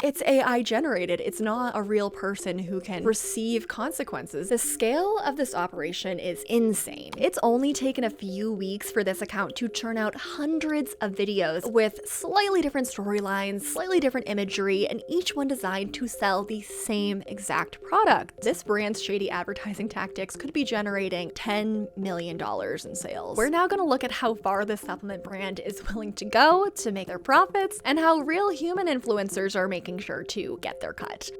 It's AI generated. It's not a real person who can receive consequences. The scale of this operation is insane. It's only taken a few weeks for this account to churn out hundreds of videos with slightly different storylines, slightly different imagery, and each one designed to sell the same exact product. This brand's shady advertising tactics could be generating $10 million in sales. We're now going to look at how far this supplement brand is willing to go to make their profits and how real human influencers are making sure to get their cut.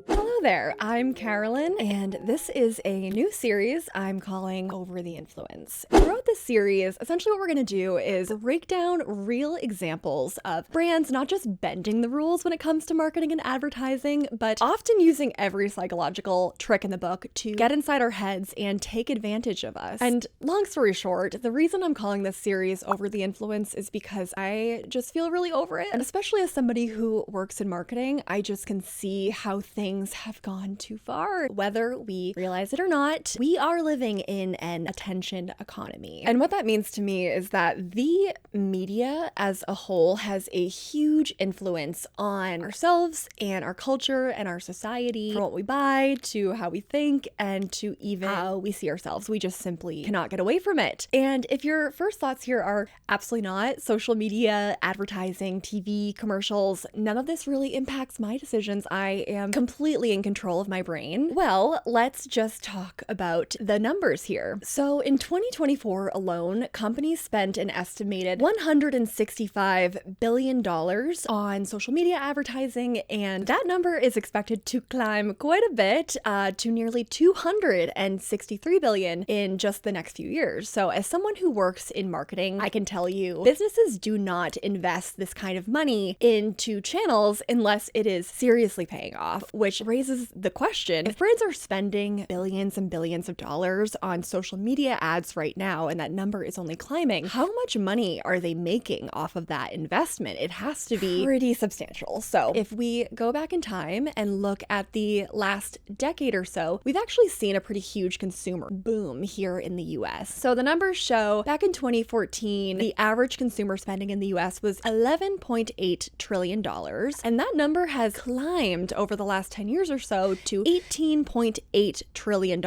Hello there, I'm Carolyn, and this is a new series I'm calling Over the Influence. Throughout this series, essentially what we're going to do is break down real examples of brands not just bending the rules when it comes to marketing and advertising, but often using every psychological trick in the book to get inside our heads and take advantage of us. And long story short, the reason I'm calling this series Over the Influence is because I just feel really over it. And especially as somebody who works in marketing, I just can see how things have gone too far. Whether we realize it or not, we are living in an attention economy. And what that means to me is that the media as a whole has a huge influence on ourselves and our culture and our society, from what we buy to how we think and to even how we see ourselves. We just simply cannot get away from it. And if your first thoughts here are absolutely not, social media, advertising, TV, commercials, none of this really impacts my decisions. I am completely in control of my brain. Well, let's just talk about the numbers here. So in 2024 alone, companies spent an estimated $165 billion on social media advertising, and that number is expected to climb quite a bit to nearly $263 billion in just the next few years. So as someone who works in marketing, I can tell you businesses do not invest this kind of money into channels unless it is seriously paying off, which raises the question, if brands are spending billions and billions of dollars on social media ads right now, and that number is only climbing, how much money are they making off of that investment? It has to be pretty substantial. So if we go back in time and look at the last decade or so, we've actually seen a pretty huge consumer boom here in the US. So the numbers show back in 2014, the average consumer spending in the US was $11.8 trillion. And that number has climbed over the last 10 years or so to $18.8 trillion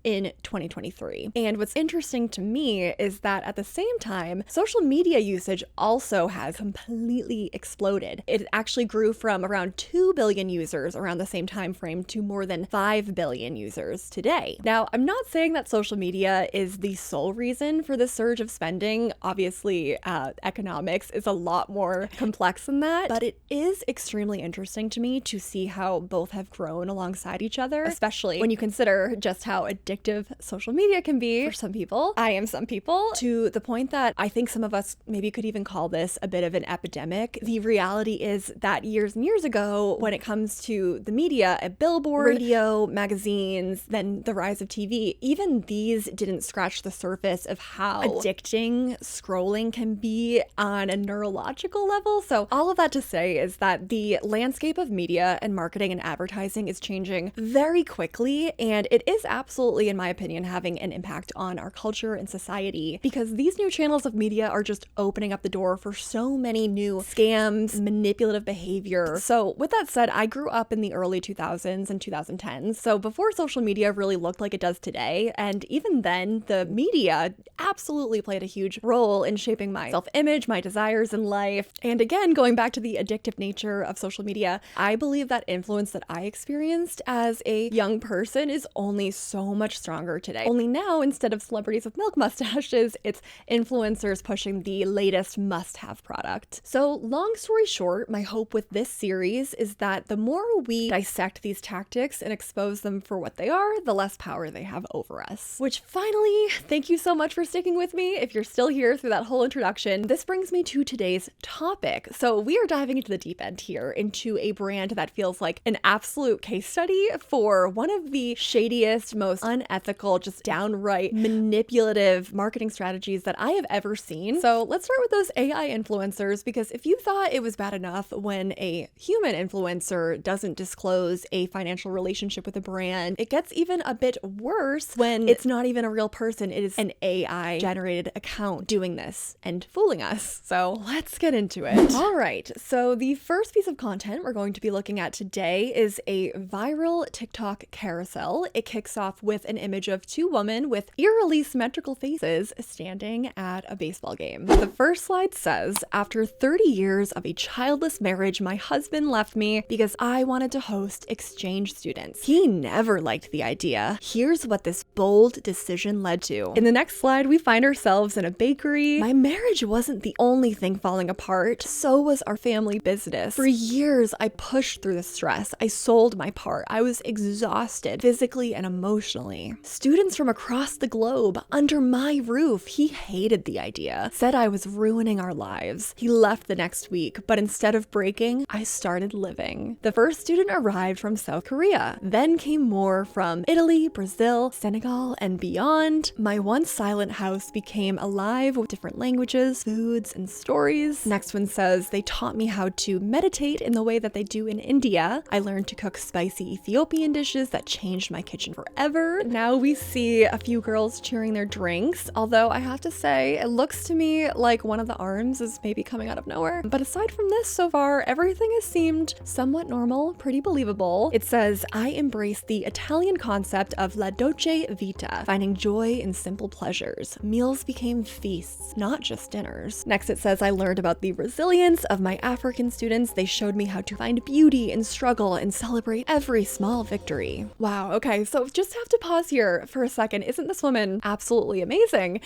in 2023. And what's interesting to me is that at the same time, social media usage also has completely exploded. It actually grew from around 2 billion users around the same time frame to more than 5 billion users today. Now, I'm not saying that social media is the sole reason for this surge of spending. Obviously, economics is a lot more complex than that, but it is extremely interesting to me to see how both have grown alongside each other, especially when you consider just how addictive social media can be for some people. I am some people, to the point that I think some of us maybe could even call this a bit of an epidemic. The reality is that years and years ago, when it comes to the media, a billboard, radio, magazines, then the rise of TV, even these didn't scratch the surface of how addicting scrolling can be on a neurological level. So all of that to say is that the landscape of media and marketing and advertising is changing very quickly, and it is absolutely, in my opinion, having an impact on our culture and society, because these new channels of media are just opening up the door for so many new scams, manipulative behavior. So with that said, I grew up in the early 2000s and 2010s, so before social media really looked like it does today, and even then, the media absolutely played a huge role in shaping my self-image, my desires in life. And again, going back to the addictive nature of social media, I believe that influence that I experienced as a young person is only so much stronger today. Only now, instead of celebrities with milk mustaches, it's influencers pushing the latest must-have product. So long story short, my hope with this series is that the more we dissect these tactics and expose them for what they are, the less power they have over us. Which finally, thank you so much for sticking with me. If you're still here through that whole introduction, this brings me to today's topic. So we are diving into the deep end here, into a brand that feels like an absolute case study for one of the shadiest, most unethical, just downright manipulative effective marketing strategies that I have ever seen. So let's start with those AI influencers, because if you thought it was bad enough when a human influencer doesn't disclose a financial relationship with a brand, it gets even a bit worse when it's not even a real person. It is an AI generated account doing this and fooling us. So let's get into it. All right, so the first piece of content we're going to be looking at today is a viral TikTok carousel. It kicks off with an image of two women with eerily symmetrical faces standing at a baseball game. The first slide says, "After 30 years of a childless marriage, my husband left me because I wanted to host exchange students. He never liked the idea. Here's what this bold decision led to." In the next slide, we find ourselves in a bakery. "My marriage wasn't the only thing falling apart, so was our family business. For years, I pushed through the stress. I sold my part. I was exhausted physically and emotionally. Students from across the globe under my roof. He hated the idea, said I was ruining our lives. He left the next week, but instead of breaking, I started living. The first student arrived from South Korea. Then came more from Italy, Brazil, Senegal, and beyond. My once silent house became alive with different languages, foods, and stories." Next one says, "They taught me how to meditate in the way that they do in India. I learned to cook spicy Ethiopian dishes that changed my kitchen forever." Now we see a few girls cheering their drinks, although I have to say, it looks to me like one of the arms is maybe coming out of nowhere. But aside from this, so far, everything has seemed somewhat normal, pretty believable. It says, "I embrace the Italian concept of la dolce vita, finding joy in simple pleasures. Meals became feasts, not just dinners." Next it says, "I learned about the resilience of my African students. They showed me how to find beauty in struggle and celebrate every small victory." Wow, okay, so just have to pause here for a second. Isn't this woman absolutely amazing?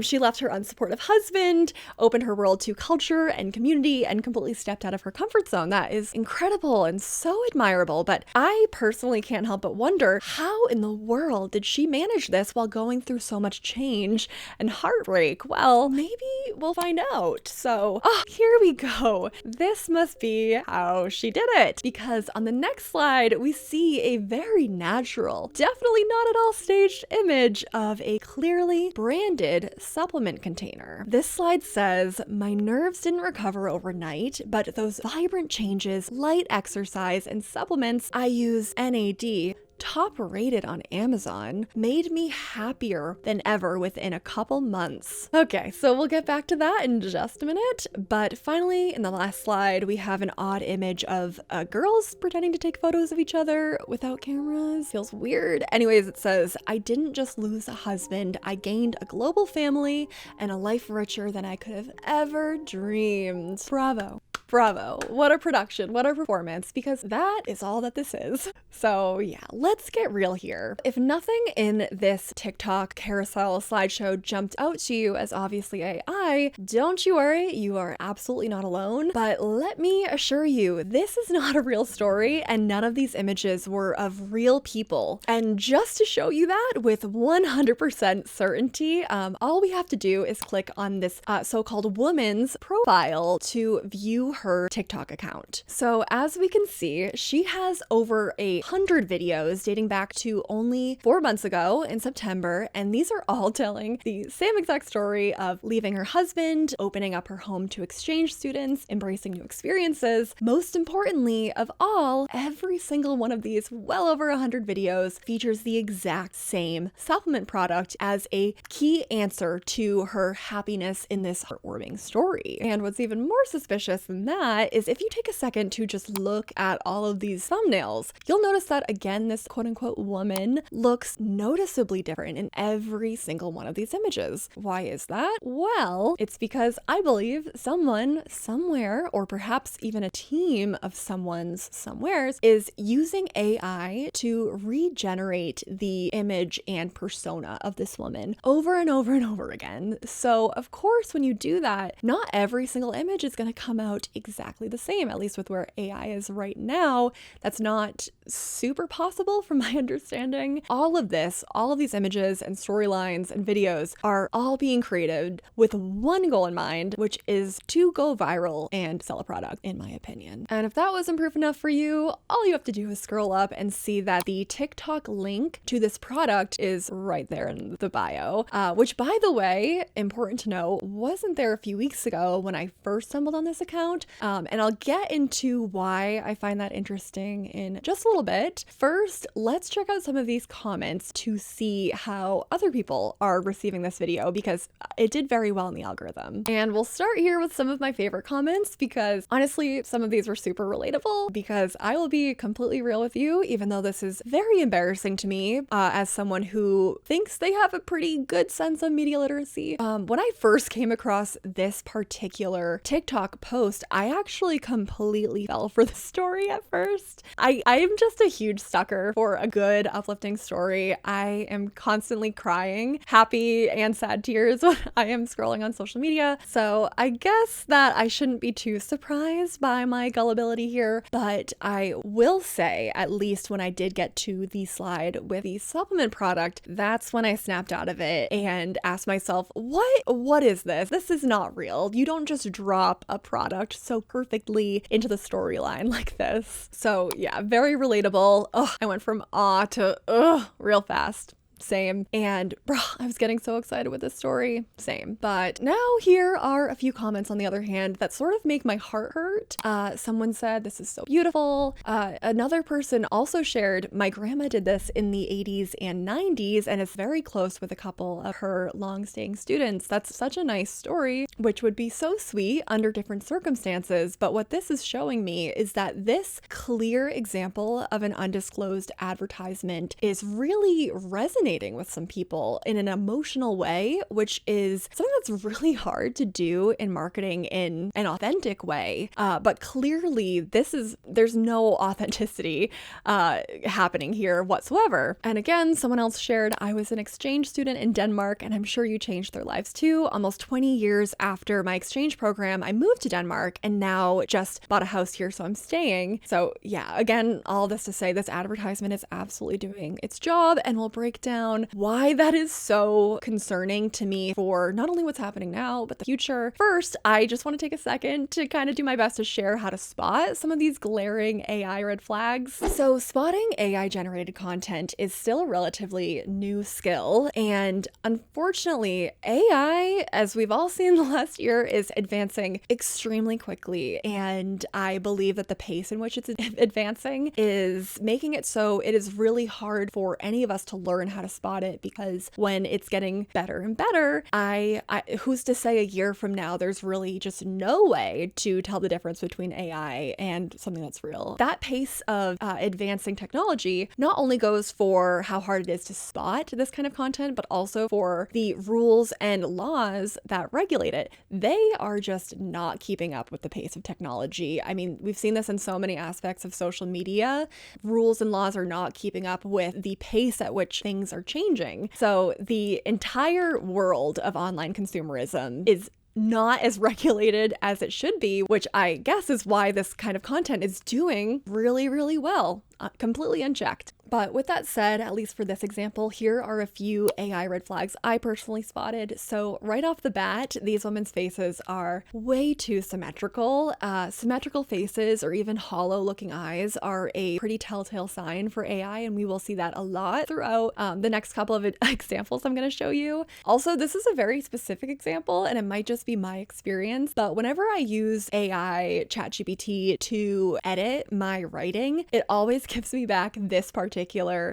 She left her unsupportive husband, opened her world to culture and community, and completely stepped out of her comfort zone. That is incredible and so admirable, but I personally can't help but wonder, how in the world did she manage this while going through so much change and heartbreak? Well, maybe we'll find out. So, here we go. This must be how she did it, because on the next slide, we see a very natural, definitely not at all staged image of a clearly branded supplement container. This slide says, "My nerves didn't recover overnight, but those vibrant changes, light exercise, and supplements I use NAD, top rated on Amazon, made me happier than ever within a couple months." Okay, so we'll get back to that in just a minute. But finally, in the last slide, we have an odd image of girls pretending to take photos of each other without cameras. Feels weird. Anyways, it says, "I didn't just lose a husband, I gained a global family and a life richer than I could have ever dreamed." Bravo. Bravo. What a production, what a performance, because that is all that this is. So yeah, let's get real here. If nothing in this TikTok carousel slideshow jumped out to you as obviously AI, don't you worry, you are absolutely not alone. But let me assure you, this is not a real story, and none of these images were of real people. And just to show you that with 100% certainty, all we have to do is click on this so-called woman's profile to view her TikTok account. So as we can see, she has over 100 videos dating back to only 4 months ago in September, and these are all telling the same exact story of leaving her husband, opening up her home to exchange students, embracing new experiences. Most importantly of all, every single one of these well over 100 videos features the exact same supplement product as a key answer to her happiness in this heartwarming story. And what's even more suspicious than that is if you take a second to just look at all of these thumbnails, you'll notice that again, this quote-unquote woman looks noticeably different in every single one of these images. Why is that? Well, it's because I believe someone somewhere, or perhaps even a team of someone's somewheres, is using AI to regenerate the image and persona of this woman over and over and over again. So of course, when you do that, not every single image is going to come out exactly the same, at least with where AI is right now. That's not super possible from my understanding. All of these images and storylines and videos are all being created with one goal in mind, which is to go viral and sell a product, in my opinion. And if that wasn't proof enough for you, all you have to do is scroll up and see that the TikTok link to this product is right there in the bio, which, by the way, important to know, wasn't there a few weeks ago when I first stumbled on this account. And I'll get into why I find that interesting in just a little bit. First, let's check out some of these comments to see how other people are receiving this video, because it did very well in the algorithm. And we'll start here with some of my favorite comments, because honestly, some of these were super relatable, because I will be completely real with you, even though this is very embarrassing to me as someone who thinks they have a pretty good sense of media literacy. When I first came across this particular TikTok post, I actually completely fell for the story at first. I am just a huge sucker for a good uplifting story. I am constantly crying happy and sad tears when I am scrolling on social media. So I guess that I shouldn't be too surprised by my gullibility here, but I will say, at least when I did get to the slide with the supplement product, that's when I snapped out of it and asked myself, what is this? This is not real. You don't just drop a product so perfectly into the storyline like this. So yeah, very relatable. Oh, I went from awe to real fast. Same. And I was getting so excited with this story. Same. But now here are a few comments, on the other hand, that sort of make my heart hurt. Someone said, "This is so beautiful." Another person also shared, "My grandma did this in the 80s and 90s and is very close with a couple of her long-staying students." That's such a nice story, which would be so sweet under different circumstances. But what this is showing me is that this clear example of an undisclosed advertisement is really resonating with some people in an emotional way, which is something that's really hard to do in marketing in an authentic way. But clearly there's no authenticity happening here whatsoever. And again, someone else shared, "I was an exchange student in Denmark, and I'm sure you changed their lives too. Almost 20 years after my exchange program, I moved to Denmark and now just bought a house here, so I'm staying." So yeah, again, all this to say, this advertisement is absolutely doing its job, and we'll break down why that is so concerning to me for not only what's happening now, but the future. First, I just want to take a second to kind of do my best to share how to spot some of these glaring AI red flags. So spotting AI generated content is still a relatively new skill, and unfortunately, AI, as we've all seen the last year, is advancing extremely quickly, and I believe that the pace in which it's advancing is making it so it is really hard for any of us to learn how to spot it, because when it's getting better and better, I who's to say a year from now there's really just no way to tell the difference between AI and something that's real. That pace of advancing technology not only goes for how hard it is to spot this kind of content, but also for the rules and laws that regulate it. They are just not keeping up with the pace of technology. I mean, we've seen this in so many aspects of social media. Rules and laws are not keeping up with the pace at which things are changing. So the entire world of online consumerism is not as regulated as it should be, which I guess is why this kind of content is doing really, really well, completely unchecked. But with that said, at least for this example, here are a few AI red flags I personally spotted. So right off the bat, these women's faces are way too symmetrical. Symmetrical faces or even hollow looking eyes are a pretty telltale sign for AI, and we will see that a lot throughout the next couple of examples I'm going to show you. Also, this is a very specific example, and it might just be my experience, but whenever I use AI ChatGPT to edit my writing, it always gives me back this particular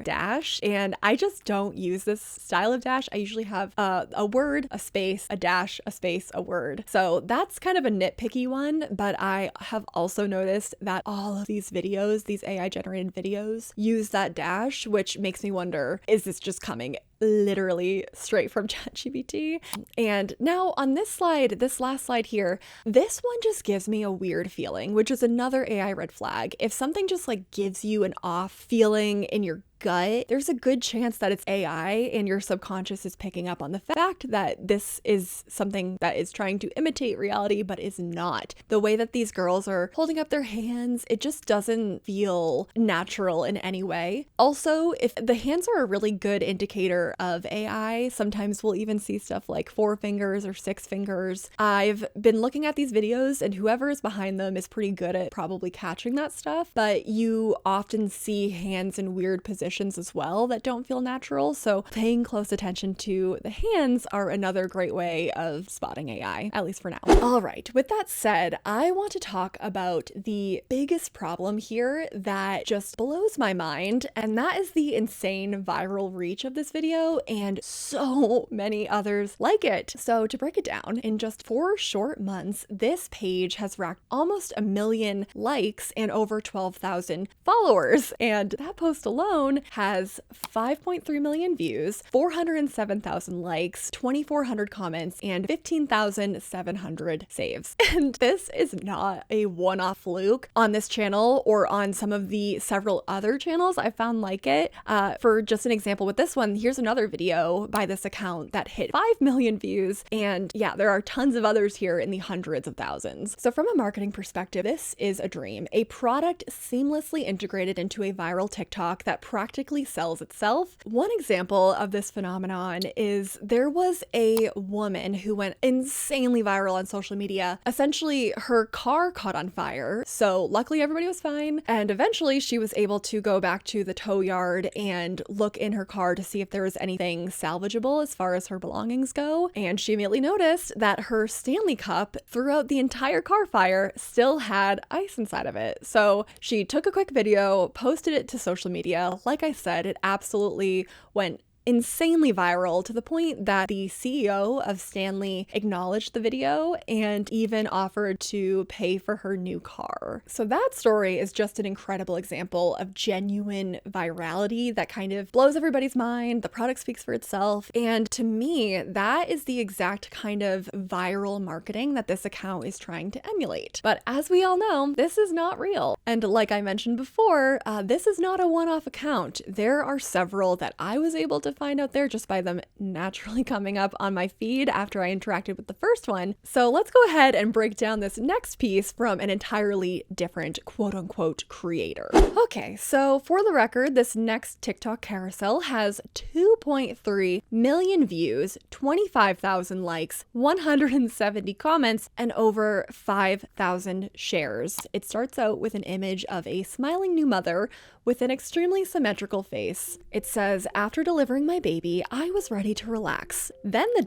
dash, and I just don't use this style of dash. I usually have a word, a space, a dash, a space, a word. So that's kind of a nitpicky one, but I have also noticed that all of these videos, these AI generated videos, use that dash, which makes me wonder, is this just coming literally straight from ChatGPT? And now on this slide, this last slide here, this one just gives me a weird feeling, which is another AI red flag. If something just like gives you an off feeling in your gut, there's a good chance that it's AI and your subconscious is picking up on the fact that this is something that is trying to imitate reality but is not. The way that these girls are holding up their hands, it just doesn't feel natural in any way. Also, if the hands are a really good indicator of AI, sometimes we'll even see stuff like 4 fingers or 6 fingers. I've been looking at these videos and whoever is behind them is pretty good at probably catching that stuff, but you often see hands in weird positions as well that don't feel natural. So paying close attention to the hands are another great way of spotting AI, at least for now. All right, with that said, I want to talk about the biggest problem here that just blows my mind, and that is the insane viral reach of this video and so many others like it. So to break it down, in just 4 short months, this page has racked almost 1 million likes and over 12,000 followers. And that post alone has 5.3 million views, 407,000 likes, 2,400 comments, and 15,700 saves. And this is not a one-off fluke on this channel or on some of the several other channels I found like it. For just an example with this one, here's another video by this account that hit 5 million views. And yeah, there are tons of others here in the hundreds of thousands. So from a marketing perspective, this is a dream. A product seamlessly integrated into a viral TikTok that practically sells itself. One example of this phenomenon is there was a woman who went insanely viral on social media. Essentially, her car caught on fire. So luckily everybody was fine. And eventually she was able to go back to the tow yard and look in her car to see if there was anything salvageable as far as her belongings go. And she immediately noticed that her Stanley cup throughout the entire car fire still had ice inside of it. So she took a quick video, posted it to social media. Like I said, it absolutely went insanely viral to the point that the CEO of Stanley acknowledged the video and even offered to pay for her new car. So that story is just an incredible example of genuine virality that kind of blows everybody's mind. The product speaks for itself. And to me, that is the exact kind of viral marketing that this account is trying to emulate. But as we all know, this is not real. And like I mentioned before, this is not a one-off account. There are several that I was able to find out there just by them naturally coming up on my feed after I interacted with the first one. So let's go ahead and break down this next piece from an entirely different quote-unquote creator. Okay, so for the record, this next TikTok carousel has 2.3 million views, 25,000 likes, 170 comments, and over 5,000 shares. It starts out with an image of a smiling new mother with an extremely symmetrical face. It says, "After delivering my baby, I was ready to relax. Then the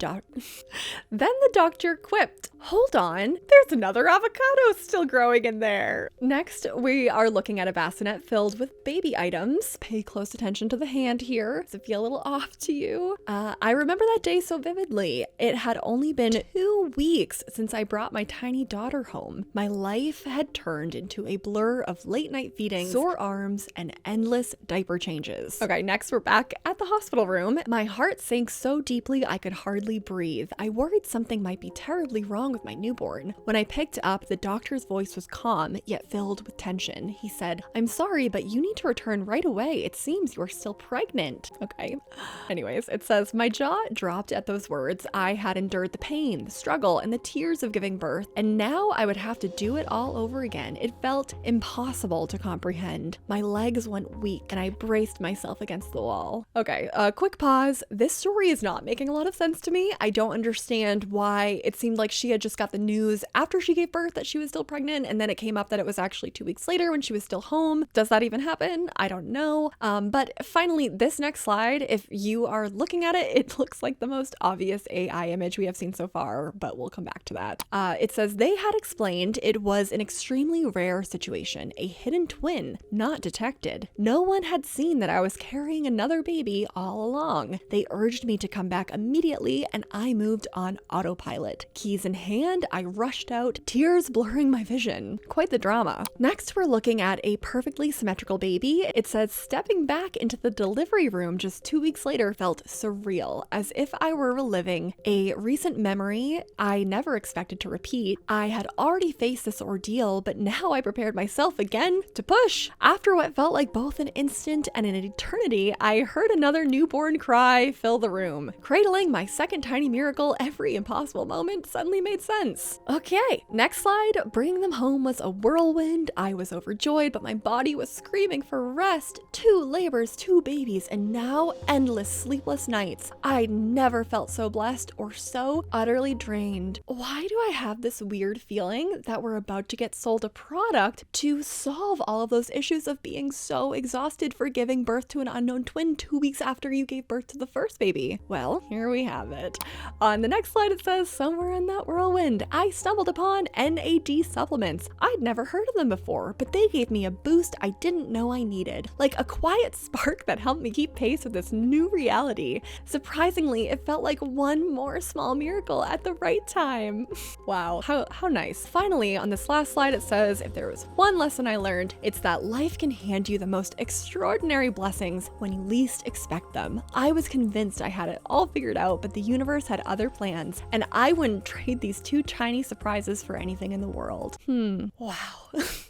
doctor quipped, 'Hold on, there's another avocado still growing in there.'" Next, we are looking at a bassinet filled with baby items. Pay close attention to the hand here. Does it feel a little off to you? I remember that day so vividly. It had only been 2 weeks since I brought my tiny daughter home. My life had turned into a blur of late night feedings, sore arms, and endless diaper changes. Okay, next we're back at the hospital room. My heart sank so deeply I could hardly breathe. I worried something might be terribly wrong with my newborn. When I picked up, the doctor's voice was calm, yet filled with tension. He said, "I'm sorry, but you need to return right away. It seems you're still pregnant." Okay. Anyways, it says, "My jaw dropped at those words. I had endured the pain, the struggle, and the tears of giving birth, and now I would have to do it all over again. It felt impossible to comprehend. My legs went weak, and I braced myself against the wall." Okay, quick pause. This story is not making a lot of sense to me. I don't understand why it seemed like she had just got the news after she gave birth that she was still pregnant, and then it came up that it was actually 2 weeks later when she was still home. Does that even happen? I don't know. But finally, this next slide, if you are looking at it, it looks like the most obvious AI image we have seen so far, but we'll come back to that. It says, "They had explained it was an extremely rare situation, a hidden twin, not detected. No one had seen that I was carrying another baby all all along. They urged me to come back immediately, and I moved on autopilot. Keys in hand, I rushed out, tears blurring my vision. Quite the drama. Next, we're looking at a perfectly symmetrical baby. It says, stepping back into the delivery room just 2 weeks later felt surreal, as if I were reliving a recent memory I never expected to repeat. I had already faced this ordeal, but now I prepared myself again to push. After what felt like both an instant and an eternity, I heard another newborn cry fill the room. Cradling my second tiny miracle, every impossible moment suddenly made sense. Okay, next slide. Bringing them home was a whirlwind. I was overjoyed, but my body was screaming for rest. 2 labors, 2 babies, and now endless sleepless nights. I never felt so blessed or so utterly drained. Why do I have this weird feeling that we're about to get sold a product to solve all of those issues of being so exhausted for giving birth to an unknown twin 2 weeks after you gave birth to the first baby? Well, here we have it. On the next slide, it says, somewhere in that whirlwind, I stumbled upon NAD supplements. I'd never heard of them before, but they gave me a boost I didn't know I needed. Like a quiet spark that helped me keep pace with this new reality. Surprisingly, it felt like one more small miracle at the right time. Wow, how nice. Finally, on this last slide, it says, if there was one lesson I learned, it's that life can hand you the most extraordinary blessings when you least expect them. I was convinced I had it all figured out, but the universe had other plans, and I wouldn't trade these 2 tiny surprises for anything in the world. Wow.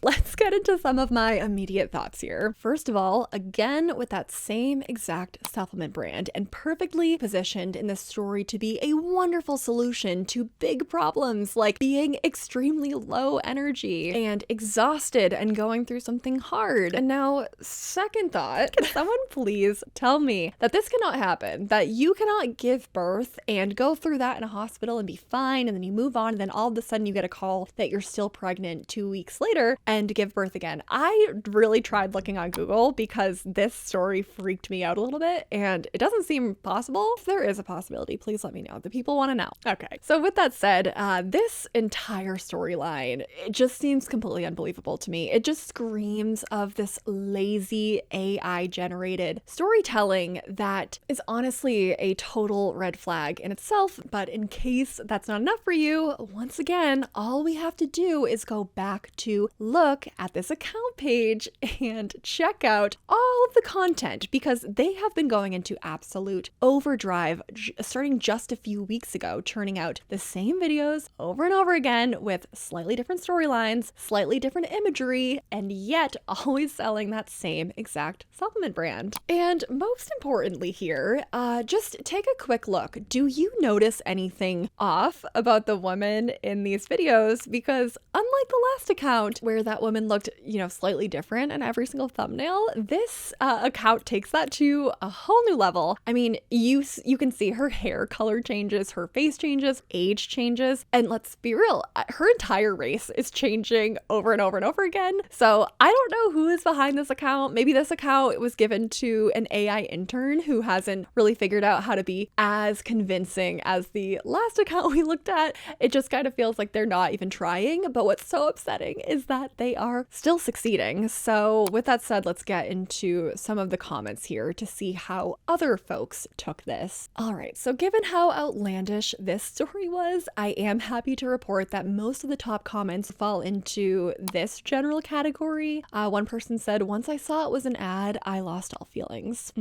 Let's get into some of my immediate thoughts here. First of all, again, with that same exact supplement brand and perfectly positioned in the story to be a wonderful solution to big problems like being extremely low energy and exhausted and going through something hard. And now, second thought, can someone please tell me that this cannot happen, that you cannot give birth and go through that in a hospital and be fine, and then you move on, and then all of a sudden you get a call that you're still pregnant 2 weeks later and give birth again. I really tried looking on Google because this story freaked me out a little bit, and it doesn't seem possible. If there is a possibility, please let me know. The people want to know. Okay, so with that said, this entire storyline, it just seems completely unbelievable to me. It just screams of this lazy AI generated storytelling that is honestly a total red flag in itself. But in case that's not enough for you, once again, all we have to do is go back to look at this account page and check out all of the content, because they have been going into absolute overdrive starting just a few weeks ago, churning out the same videos over and over again with slightly different storylines, slightly different imagery, and yet always selling that same exact supplement brand. And most importantly here, just take a quick look. Do you notice anything off about the woman in these videos? Because unlike the last account where that woman looked, slightly different in every single thumbnail, this account takes that to a whole new level. I mean, you can see her hair color changes, her face changes, age changes, and let's be real, her entire race is changing over and over and over again. So I don't know who is behind this account. Maybe this account was given to an AI intern who hasn't really figured out how to be as convincing as the last account we looked at. It just kind of feels like they're not even trying, but what's so upsetting is that they are still succeeding. So with that said, let's get into some of the comments here to see how other folks took this. All right, so given how outlandish this story was, I am happy to report that most of the top comments fall into this general category. One person said, once I saw it was an ad, I lost all feelings.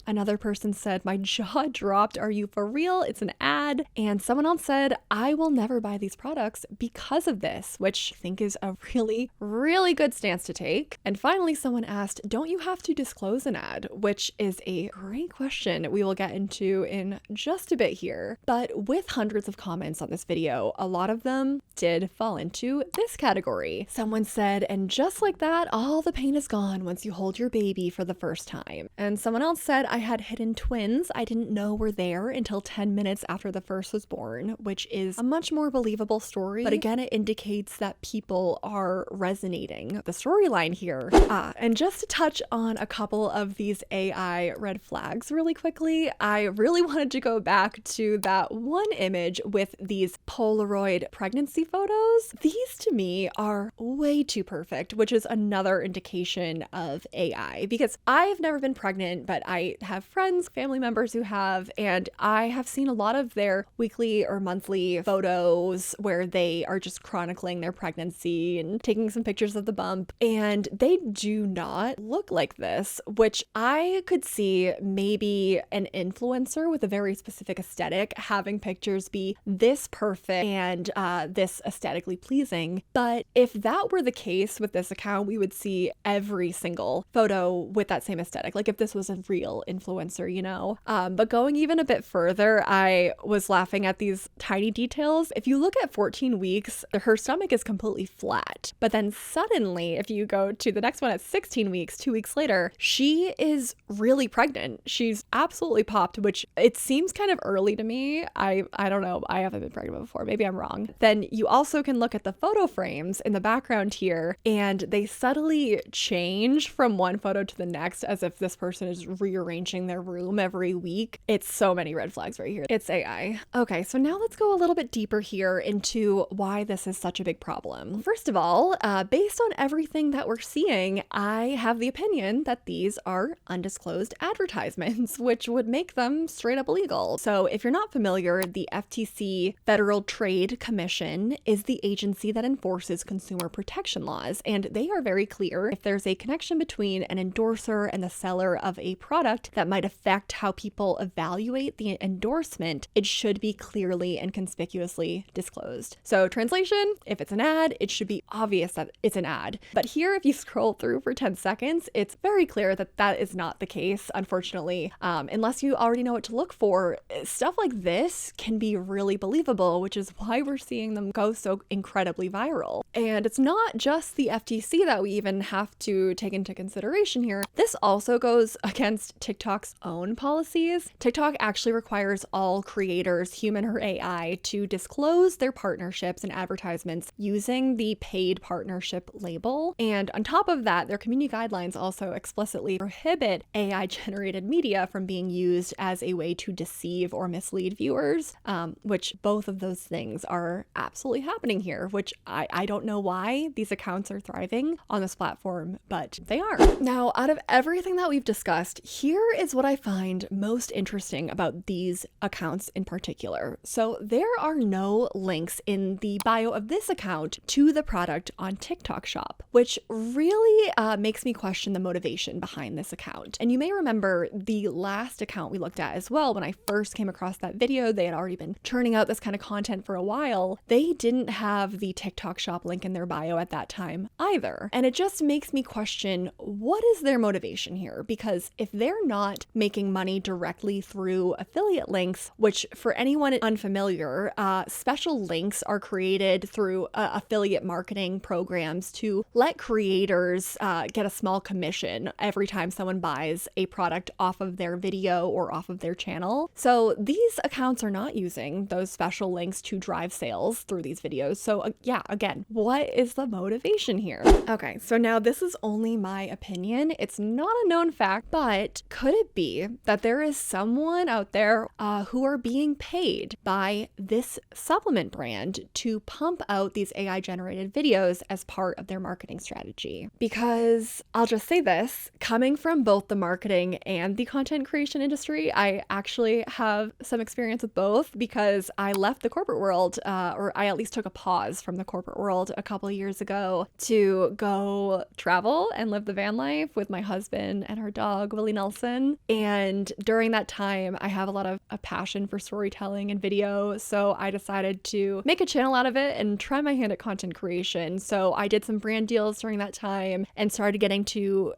Another person said, my jaw dropped. Are you for real? It's an ad. And someone else said, I will never buy these products because of this, which I think is a really, really good stance to take. And finally, someone asked, don't you have to disclose an ad? Which is a great question we will get into in just a bit here. But with hundreds of comments on this video, a lot of them did fall into this category. Someone said, and just like that, all the pain is gone once you hold your baby for the first time. And someone else said, I had hidden twins I didn't know were there until 10 minutes after the first was born, which is a much more believable story. But again, it indicates that people are resonating the storyline here. And just to touch on a couple of these AI red flags really quickly, I really wanted to go back to that one image with these Polaroid pregnancy photos. These to me are way too perfect, which is another indication of AI, because I've never been pregnant, but I have have friends, family members who have, and I have seen a lot of their weekly or monthly photos where they are just chronicling their pregnancy and taking some pictures of the bump, and they do not look like this, which I could see maybe an influencer with a very specific aesthetic having pictures be this perfect and this aesthetically pleasing. But if that were the case with this account, we would see every single photo with that same aesthetic, like if this was a real influencer, you know. But going even a bit further, I was laughing at these tiny details. If you look at 14 weeks, her stomach is completely flat. But then suddenly, if you go to the next one at 16 weeks, 2 weeks later, she is really pregnant. She's absolutely popped, which it seems kind of early to me. I don't know. I haven't been pregnant before. Maybe I'm wrong. Then you also can look at the photo frames in the background here, and they subtly change from one photo to the next as if this person is rearranging their room every week. It's so many red flags right here. It's AI. Okay, so now let's go a little bit deeper here into why this is such a big problem. First of all, based on everything that we're seeing, I have the opinion that these are undisclosed advertisements, which would make them straight up illegal. So if you're not familiar, the FTC, Federal Trade Commission, is the agency that enforces consumer protection laws, and they are very clear if there's a connection between an endorser and the seller of a product that might affect how people evaluate the endorsement, it should be clearly and conspicuously disclosed. So translation, if it's an ad, it should be obvious that it's an ad. But here, if you scroll through for 10 seconds, it's very clear that that is not the case, unfortunately. Unless you already know what to look for, stuff like this can be really believable, which is why we're seeing them go so incredibly viral. And it's not just the FTC that we even have to take into consideration here. This also goes against TikTok's own policies. TikTok actually requires all creators, human or AI, to disclose their partnerships and advertisements using the paid partnership label. And on top of that, their community guidelines also explicitly prohibit AI-generated media from being used as a way to deceive or mislead viewers, which both of those things are absolutely happening here, which I don't know why these accounts are thriving on this platform, but they are. Now, out of everything that we've discussed, here is what I find most interesting about these accounts in particular. So there are no links in the bio of this account to the product on TikTok Shop, which really makes me question the motivation behind this account. And you may remember the last account we looked at as well. When I first came across that video, they had already been churning out this kind of content for a while. They didn't have the TikTok Shop link in their bio at that time either. And it just makes me question, what is their motivation here? Because if they're not making money directly through affiliate links, which for anyone unfamiliar, special links are created through affiliate marketing programs to let creators get a small commission every time someone buys a product off of their video or off of their channel. So these accounts are not using those special links to drive sales through these videos. So yeah, again, what is the motivation here? Okay, so now this is only my opinion. It's not a known fact, but could it be that there is someone out there who are being paid by this supplement brand to pump out these AI generated videos as part of their marketing strategy? Because I'll just say this, coming from both the marketing and the content creation industry, I actually have some experience with both because I left the corporate world, or I at least took a pause from the corporate world a couple of years ago to go travel and live the van life with my husband and our dog, Willie Nelson. And during that time, I have a lot of a passion for storytelling and video. So I decided to make a channel out of it and try my hand at content creation. So I did some brand deals during that time and started getting to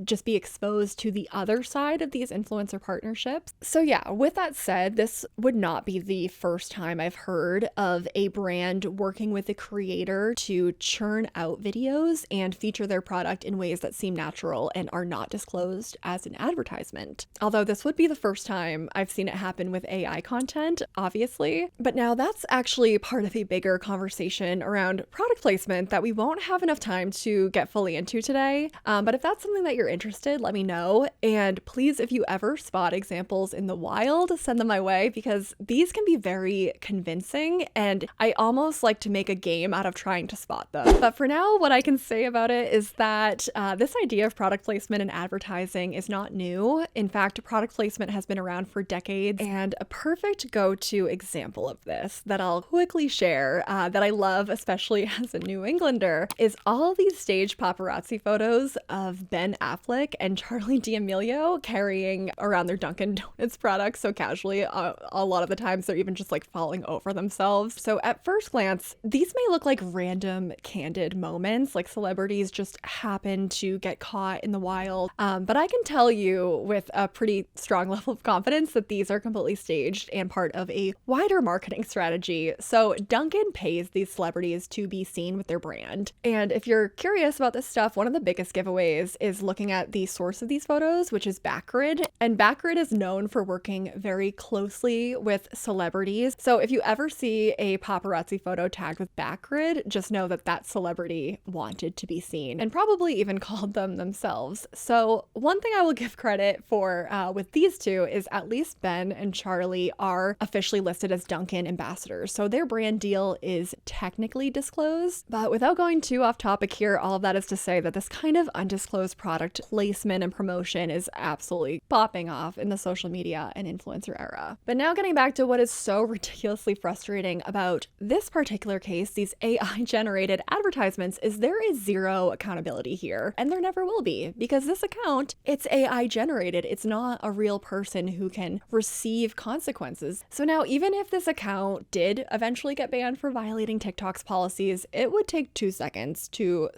just be exposed to the other side of these influencer partnerships. So yeah, with that said, this would not be the first time I've heard of a brand working with a creator to churn out videos and feature their product in ways that seem natural and are not disclosed as an advertisement. Although this would be the first time I've seen it happen with AI content, obviously. But now that's actually part of a bigger conversation around product placement that we won't have enough time to get fully into today. But if that's something that you're interested, let me know. And please, if you ever spot examples in the wild, send them my way because these can be very convincing and I almost like to make a game out of trying to spot them. But for now, what I can say about it is that this idea of product placement and advertising is not new. In fact, product placement has been around for decades, and a perfect go-to example of this that I'll quickly share that I love, especially as a New Englander, is all these staged paparazzi photos of Ben Affleck and Charlie D'Amelio carrying around their Dunkin' Donuts products so casually. A lot of the times they're even just like falling over themselves. So at first glance, these may look like random candid moments, like celebrities just happen to get caught in the wild. But I can tell you with a pretty strong level of confidence that these are completely staged and part of a wider marketing strategy. So Dunkin' pays these celebrities to be seen with their brand. And if you're curious about this stuff, one of the biggest giveaways is looking at the source of these photos, which is Backgrid. And Backgrid is known for working very closely with celebrities. So if you ever see a paparazzi photo tagged with Backgrid, just know that that celebrity wanted to be seen and probably even called them themselves. So one thing I will give credit for with these two is at least Ben and Charlie are officially listed as Dunkin' ambassadors. So their brand deal is technically disclosed, but without going too off topic here, all of that is to say that this kind of undisclosed product placement and promotion is absolutely popping off in the social media and influencer era. But now getting back to what is so ridiculously frustrating about this particular case, these AI generated advertisements, is there is zero accountability here, and there never will be, because this account, it's AI generated. It's not a real person who can receive consequences. So now even if this account did eventually get banned for violating TikTok's policies, it would take 2 seconds to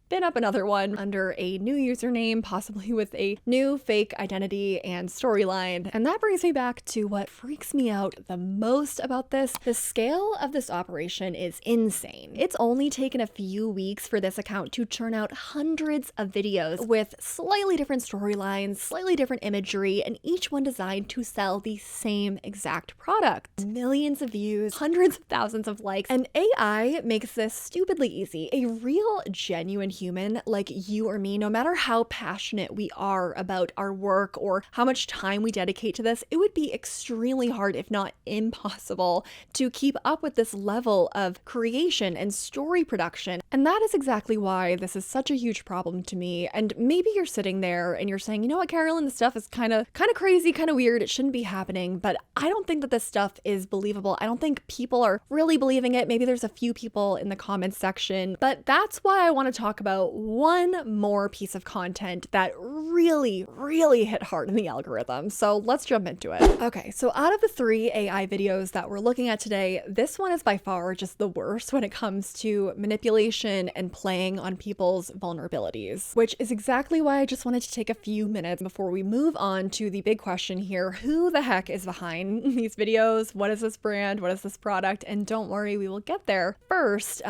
spin up another one under a new username, possibly with a new fake identity and storyline. And that brings me back to what freaks me out the most about this. The scale of this operation is insane. It's only taken a few weeks for this account to churn out hundreds of videos with slightly different storylines, slightly different imagery, and each one designed to sell the same exact product. Millions of views, hundreds of thousands of likes, and AI makes this stupidly easy. A real, genuine human like you or me, no matter how passionate we are about our work or how much time we dedicate to this, it would be extremely hard, if not impossible, to keep up with this level of creation and story production. And that is exactly why this is such a huge problem to me. And maybe you're sitting there and you're saying, you know what, Carolyn, this stuff is kind of crazy, kind of weird. It shouldn't be happening. But I don't think that this stuff is believable. I don't think people are really believing it. Maybe there's a few people in the comments section, but that's why I want to talk about one more piece of content that really hit hard in the algorithm. So let's jump into it. Okay, so out of the 3 AI videos that we're looking at today, this one is by far just the worst when it comes to manipulation and playing on people's vulnerabilities, which is exactly why I just wanted to take a few minutes before we move on to the big question here. Who the heck is behind these videos? What is this brand? What is this product? And don't worry, we will get there. First,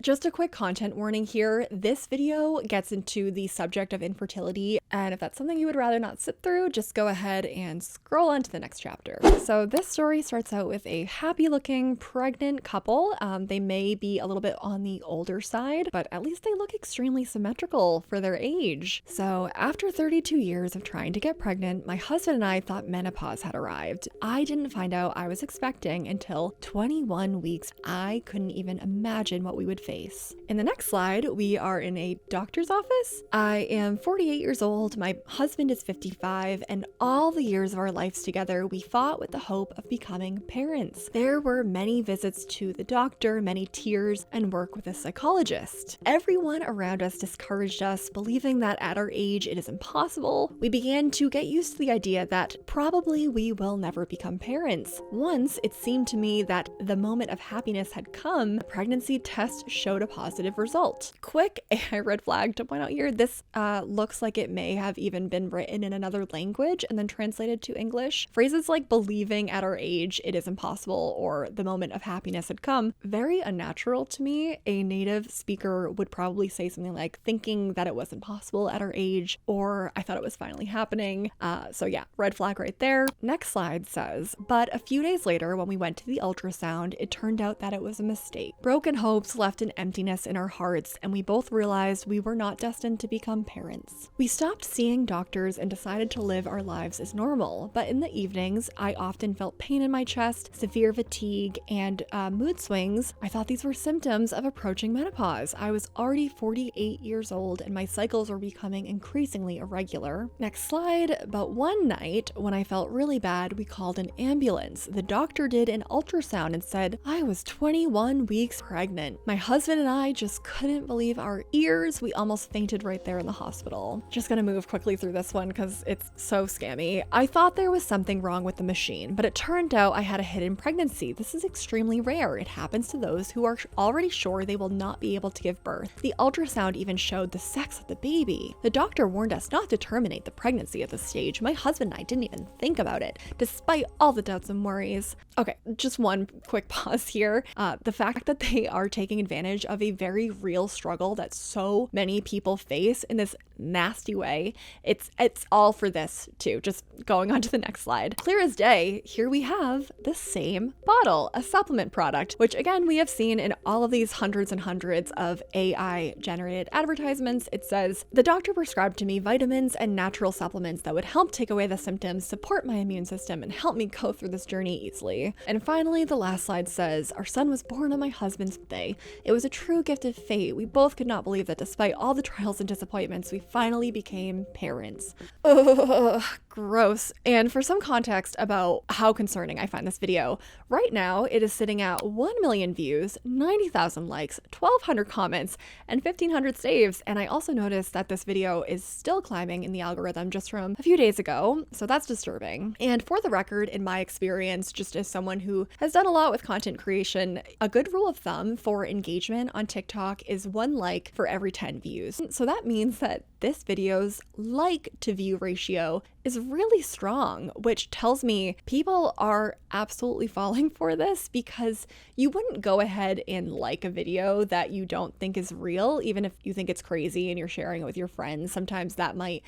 just a quick content warning here. This video gets into the subject of infertility, and if that's something you would rather not sit through, just go ahead and scroll on to the next chapter. So this story starts out with a happy-looking pregnant couple. They may be a little bit on the older side, but at least they look extremely symmetrical for their age. So after 32 years of trying to get pregnant, my husband and I thought menopause had arrived. I didn't find out I was expecting until 21 weeks. I couldn't even imagine what we would face. In the next slide, we are in a doctor's office. I am 48 years old, my husband is 55, and all the years of our lives together, we fought with the hope of becoming parents. There were many visits to the doctor, many tears, and work with a psychologist. Everyone around us discouraged us, believing that at our age it is impossible. We began to get used to the idea that probably we will never become parents. Once it seemed to me that the moment of happiness had come, the pregnancy test showed a positive result. Quick AI red flag to point out here, this looks like it may have even been written in another language and then translated to English. Phrases like believing at our age it is impossible or the moment of happiness had come, very unnatural to me. A native speaker would probably say something like thinking that it was impossible at our age, or I thought it was finally happening. So yeah, red flag right there. Next slide says, but a few days later when we went to the ultrasound, it turned out that it was a mistake. Broken hopes left an emptiness in our hearts, and we both realized realized we were not destined to become parents. We stopped seeing doctors and decided to live our lives as normal, but in the evenings, I often felt pain in my chest, severe fatigue, and mood swings. I thought these were symptoms of approaching menopause. I was already 48 years old and my cycles were becoming increasingly irregular. Next slide. But one night, when I felt really bad, we called an ambulance. The doctor did an ultrasound and said I was 21 weeks pregnant. My husband and I just couldn't believe our ears. We almost fainted right there in the hospital. Just gonna move quickly through this one because it's so scammy. I thought there was something wrong with the machine, but it turned out I had a hidden pregnancy. This is extremely rare. It happens to those who are already sure they will not be able to give birth. The ultrasound even showed the sex of the baby. The doctor warned us not to terminate the pregnancy at this stage. My husband and I didn't even think about it, despite all the doubts and worries. Okay, just one quick pause here. The fact that they are taking advantage of a very real struggle that so many people face in this nasty way, it's all for this too. Just going on to the next slide. Clear as day, here we have the same bottle, a supplement product, which again, we have seen in all of these hundreds and hundreds of AI generated advertisements. It says, the doctor prescribed to me vitamins and natural supplements that would help take away the symptoms, support my immune system, and help me go through this journey easily. And finally, the last slide says, our son was born on my husband's birthday. It was a true gift of fate. We both could not believe that despite all the trials and disappointments, we finally became parents. Ugh, gross. And for some context about how concerning I find this video, right now it is sitting at 1 million views, 90,000 likes, 1,200 comments, and 1,500 saves. And I also noticed that this video is still climbing in the algorithm just from a few days ago, so that's disturbing. And for the record, in my experience, just as someone who has done a lot with content creation, a good rule of thumb for engagement on TikTok is 1 like for every 10 views. So that means that this video's like to view ratio is really strong, which tells me people are absolutely falling for this, because you wouldn't go ahead and like a video that you don't think is real, even if you think it's crazy and you're sharing it with your friends. Sometimes that might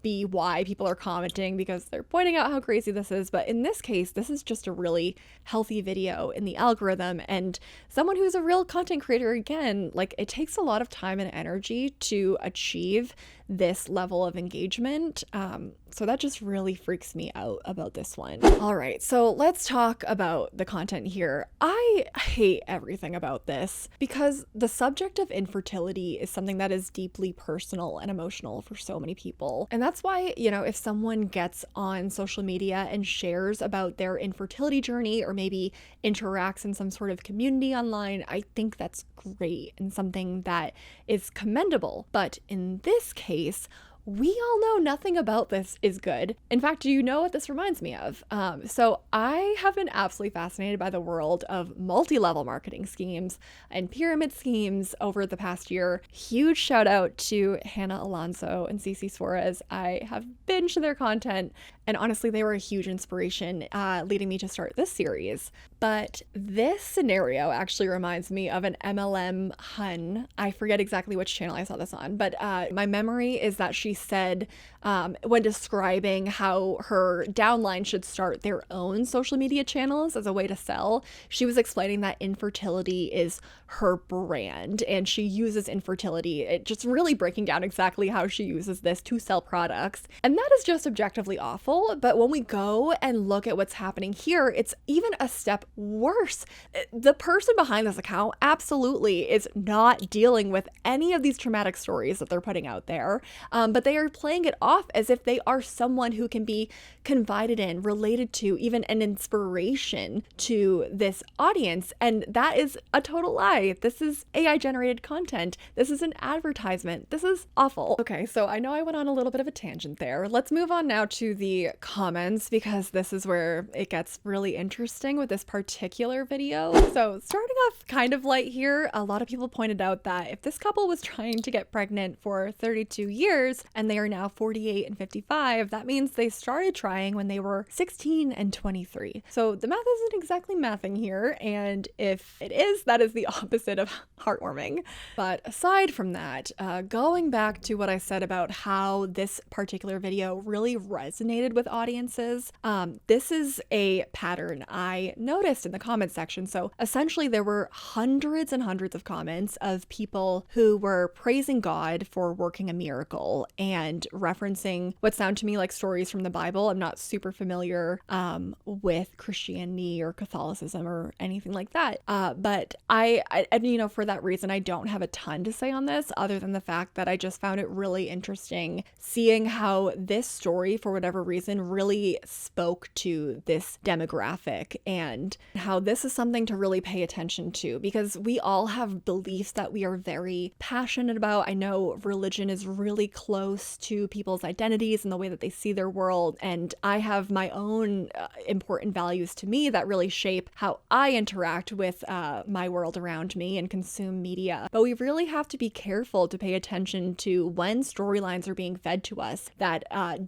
be why people are commenting, because they're pointing out how crazy this is. But in this case, this is just a really healthy video in the algorithm, and someone who's a real content creator, again, like, it takes a lot of time and energy to achieve this level of engagement. So that just really freaks me out about this one. All right, so let's talk about the content here. I hate everything about this because the subject of infertility is something that is deeply personal and emotional for so many people. And that's why, you know, if someone gets on social media and shares about their infertility journey, or maybe interacts in some sort of community online, I think that's great and something that is commendable. But in this case, we all know nothing about this is good. In fact, do you know what this reminds me of? So I have been absolutely fascinated by the world of multi-level marketing schemes and pyramid schemes over the past year. Huge shout out to Hannah Alonso and Cece Suarez. I have binged their content, and honestly, they were a huge inspiration leading me to start this series. But this scenario actually reminds me of an MLM hun. I forget exactly which channel I saw this on, but my memory is that she said when describing how her downline should start their own social media channels as a way to sell, she was explaining that infertility is her brand, and she uses infertility, it just really breaking down exactly how she uses this to sell products. And that is just objectively awful. But when we go and look at what's happening here, it's even a step worse. The person behind this account absolutely is not dealing with any of these traumatic stories that they're putting out there, but they are playing it off as if they are someone who can be confided in, related to, even an inspiration to this audience. And that is a total lie. This is AI generated content. This is an advertisement. This is awful. Okay, so I know I went on a little bit of a tangent there. Let's move on now to the comments, because this is where it gets really interesting with this particular video. So starting off kind of light here, a lot of people pointed out that if this couple was trying to get pregnant for 32 years and they are now 48 and 55, that means they started trying when they were 16 and 23. So the math isn't exactly mathing here, and if it is, that is the opposite of heartwarming. But aside from that, going back to what I said about how this particular video really resonated with audiences. This is a pattern I noticed in the comments section. So essentially there were hundreds and hundreds of comments of people who were praising God for working a miracle and referencing what sound to me like stories from the Bible. I'm not super familiar with Christianity or Catholicism or anything like that. But I, for that reason, I don't have a ton to say on this other than the fact that I just found it really interesting seeing how this story, for whatever reason, really spoke to this demographic and how this is something to really pay attention to, because we all have beliefs that we are very passionate about. I know religion is really close to people's identities and the way that they see their world, and I have my own important values to me that really shape how I interact with my world around me and consume media. But we really have to be careful to pay attention to when storylines are being fed to us that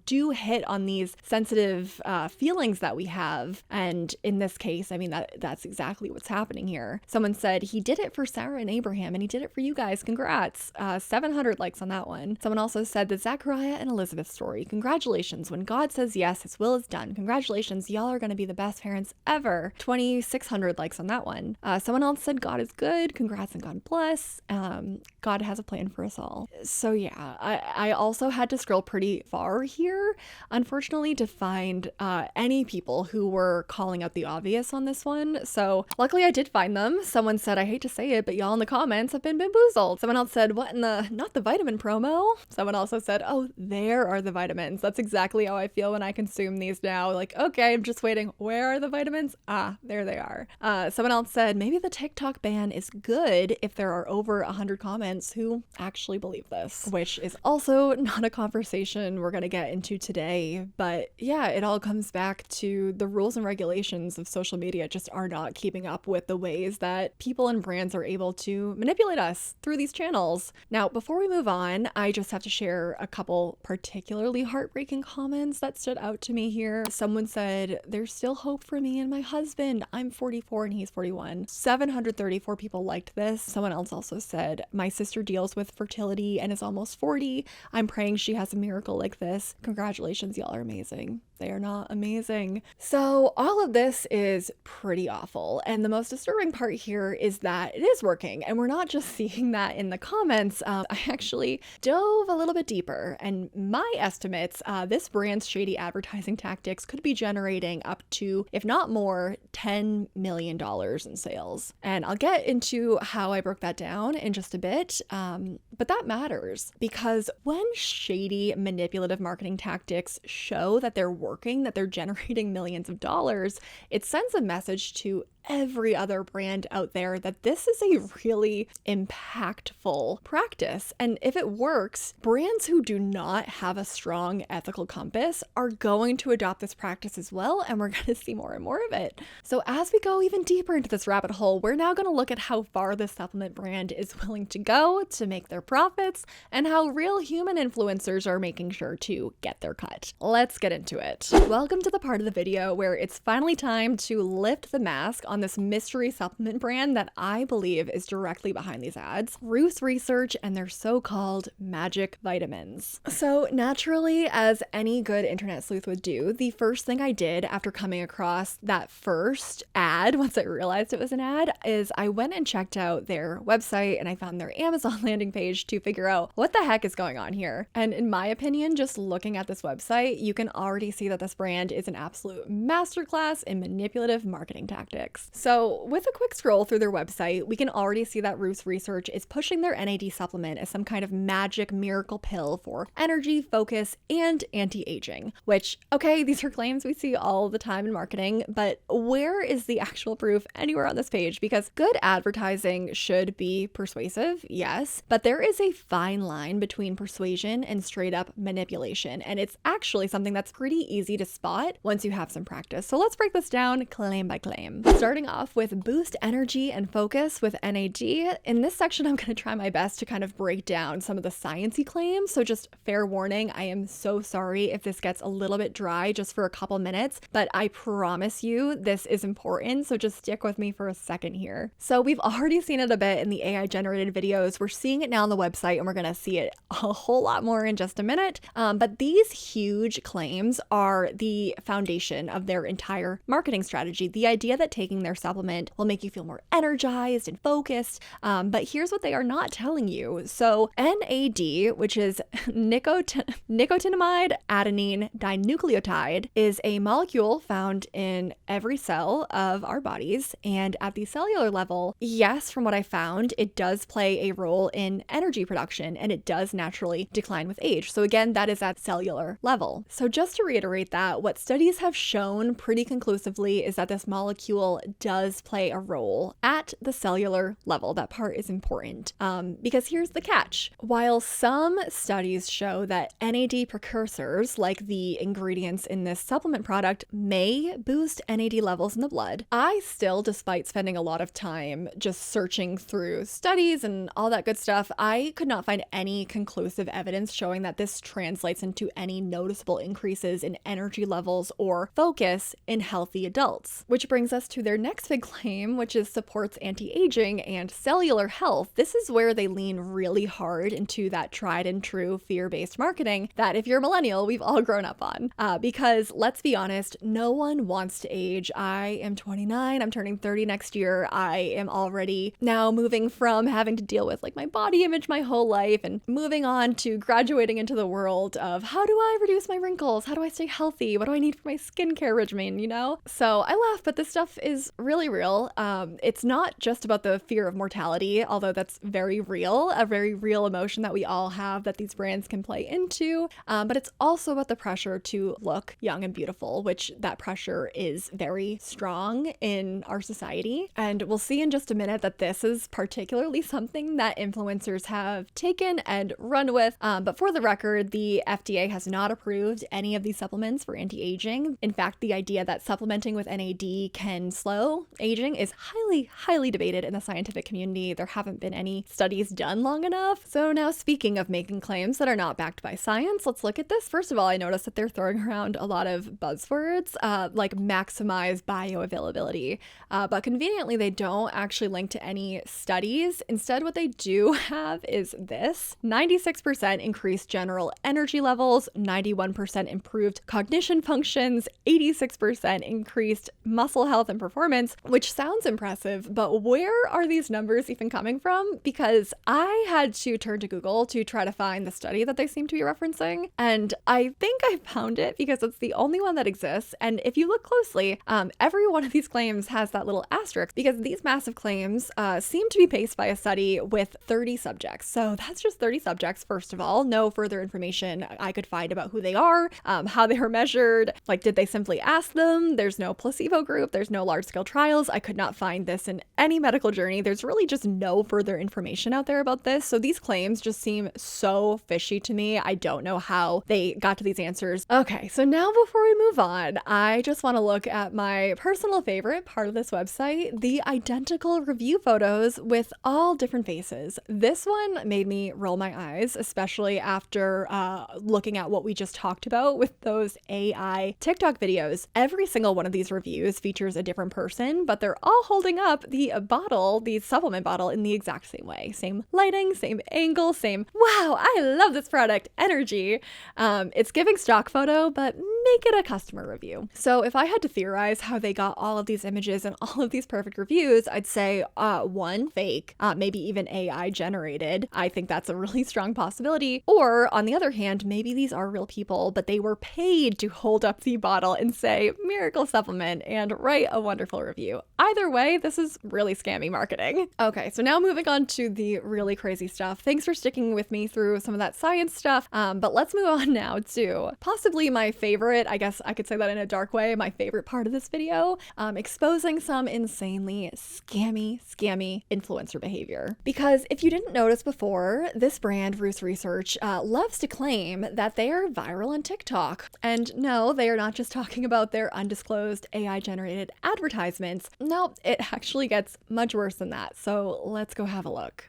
do hit on these sensitive feelings that we have. And in this case, I mean, that's exactly what's happening here. Someone said he did it for Sarah and Abraham, and he did it for you guys. Congrats. 700 likes on that one. Someone also said the Zachariah and Elizabeth story. Congratulations. When God says yes, his will is done. Congratulations. Y'all are going to be the best parents ever. 2,600 likes on that one. Someone else said God is good. Congrats and God bless. God has a plan for us all. So yeah, I also had to scroll pretty far here, unfortunately, to find any people who were calling out the obvious on this one. So luckily I did find them. Someone said, I hate to say it, but y'all in the comments have been bamboozled. Someone else said, what in the, not the vitamin promo? Someone also said, oh, there are the vitamins. That's exactly how I feel when I consume these now. Like, okay, I'm just waiting. Where are the vitamins? Ah, there they are. Someone else said, maybe the TikTok ban is good if there are over 100 comments who actually believe this, which is also not a conversation we're going to get into today. But yeah, it all comes back to the rules and regulations of social media just are not keeping up with the ways that people and brands are able to manipulate us through these channels. Now, before we move on, I just have to share a couple particularly heartbreaking comments that stood out to me here. Someone said, there's still hope for me and my husband. I'm 44 and he's 41. 734 people liked this. Someone else also said, my sister deals with fertility and is almost 40. I'm praying she has a miracle like this. Congratulations, y'all are amazing. They are not amazing. So all of this is pretty awful. And the most disturbing part here is that it is working. And we're not just seeing that in the comments. I actually dove a little bit deeper, and my estimates, this brand's shady advertising tactics could be generating up to, if not more, $10 million in sales. And I'll get into how I broke that down in just a bit. But that matters because when shady manipulative marketing tactics show that they're working, that they're generating millions of dollars, it sends a message to every other brand out there that this is a really impactful practice. And if it works, brands who do not have a strong ethical compass are going to adopt this practice as well, and we're going to see more and more of it. So as we go even deeper into this rabbit hole, we're now going to look at how far this supplement brand is willing to go to make their profits and how real human influencers are making sure to get their cut. Let's get into it. Welcome to the part of the video where it's finally time to lift the mask on this mystery supplement brand that I believe is directly behind these ads, Ruth's Research and their so-called magic vitamins. So naturally, as any good internet sleuth would do, the first thing I did after coming across that first ad, once I realized it was an ad, is I went and checked out their website and I found their Amazon landing page to figure out what the heck is going on here. And in my opinion, just looking at this website, you can already see that this brand is an absolute masterclass in manipulative marketing tactics. So with a quick scroll through their website, we can already see that Ruth's Research is pushing their NAD supplement as some kind of magic miracle pill for energy, focus, and anti-aging, which, okay, these are claims we see all the time in marketing, but where is the actual proof anywhere on this page? Because good advertising should be persuasive, yes, but there is a fine line between persuasion and straight up manipulation, and it's actually something that's pretty easy to spot once you have some practice. So let's break this down claim by claim. Starting starting off with boost energy and focus with NAD. In this section, I'm going to try my best to kind of break down some of the sciencey claims. So just fair warning, I am so sorry if this gets a little bit dry just for a couple minutes, but I promise you this is important. So just stick with me for a second here. So we've already seen it a bit in the AI generated videos. We're seeing it now on the website, and we're going to see it a whole lot more in just a minute. But these huge claims are the foundation of their entire marketing strategy. The idea that taking their supplement will make you feel more energized and focused. But here's what they are not telling you. So NAD, which is nicotinamide adenine dinucleotide, is a molecule found in every cell of our bodies. And at the cellular level, yes, from what I found, it does play a role in energy production, and it does naturally decline with age. So again, that is at cellular level. So just to reiterate that, what studies have shown pretty conclusively is that this molecule does play a role at the cellular level. That part is important because here's the catch. While some studies show that NAD precursors, like the ingredients in this supplement product, may boost NAD levels in the blood, I still, despite spending a lot of time just searching through studies and all that good stuff, I could not find any conclusive evidence showing that this translates into any noticeable increases in energy levels or focus in healthy adults. Which brings us to their next big claim, which is supports anti-aging and cellular health. This is where they lean really hard into that tried and true fear-based marketing that, if you're a millennial, we've all grown up on. Because let's be honest, no one wants to age. I am 29, I'm turning 30 next year. I am already now moving from having to deal with like my body image my whole life and moving on to graduating into the world of how do I reduce my wrinkles? How do I stay healthy? What do I need for my skincare regimen, you know? So I laugh, but this stuff is really real. It's not just about the fear of mortality, although that's very real, a very real emotion that we all have that these brands can play into. But it's also about the pressure to look young and beautiful, which that pressure is very strong in our society. And we'll see in just a minute that this is particularly something that influencers have taken and run with. But for the record, the FDA has not approved any of these supplements for anti-aging. In fact, the idea that supplementing with NAD can slow aging is highly debated in the scientific community. There haven't been any studies done long enough. So now, speaking of making claims that are not backed by science, let's look at this. First of all, I noticed that they're throwing around a lot of buzzwords like maximize bioavailability, but conveniently they don't actually link to any studies. Instead, what they do have is this: 96% increased general energy levels, 91% improved cognition functions, 86% increased muscle health and performance, which sounds impressive, but where are these numbers even coming from? Because I had to turn to Google to try to find the study that they seem to be referencing, and I think I found it because it's the only one that exists. And if you look closely, every one of these claims has that little asterisk because these massive claims seem to be based by a study with 30 subjects. So that's just 30 subjects, first of all. No further information I could find about who they are, how they were measured. Like, did they simply ask them? There's no placebo group. There's no large-scale trials. I could not find this in any medical journey. There's really just no further information out there about this. So these claims just seem so fishy to me. I don't know how they got to these answers. Okay, so now before we move on, I just want to look at my personal favorite part of this website, the identical review photos with all different faces. This one made me roll my eyes, especially after looking at what we just talked about with those AI TikTok videos. Every single one of these reviews features a different person, but they're all holding up the bottle, the supplement bottle, in the exact same way. Same lighting, same angle, same, wow, I love this product energy. It's giving stock photo, but make it a customer review. So if I had to theorize how they got all of these images and all of these perfect reviews, I'd say one, fake, maybe even AI generated. I think that's a really strong possibility. Or on the other hand, maybe these are real people, but they were paid to hold up the bottle and say miracle supplement and write a wonderful review. Either way, this is really scammy marketing. Okay, so now moving on to the really crazy stuff. Thanks for sticking with me through some of that science stuff, but let's move on now to possibly my favorite favorite, I guess I could say that in a dark way, my favorite part of this video, exposing some insanely scammy influencer behavior. Because if you didn't notice before, this brand, Roost Research, loves to claim that they are viral on TikTok. And no, they are not just talking about their undisclosed AI-generated advertisements. No, it actually gets much worse than that. So let's go have a look.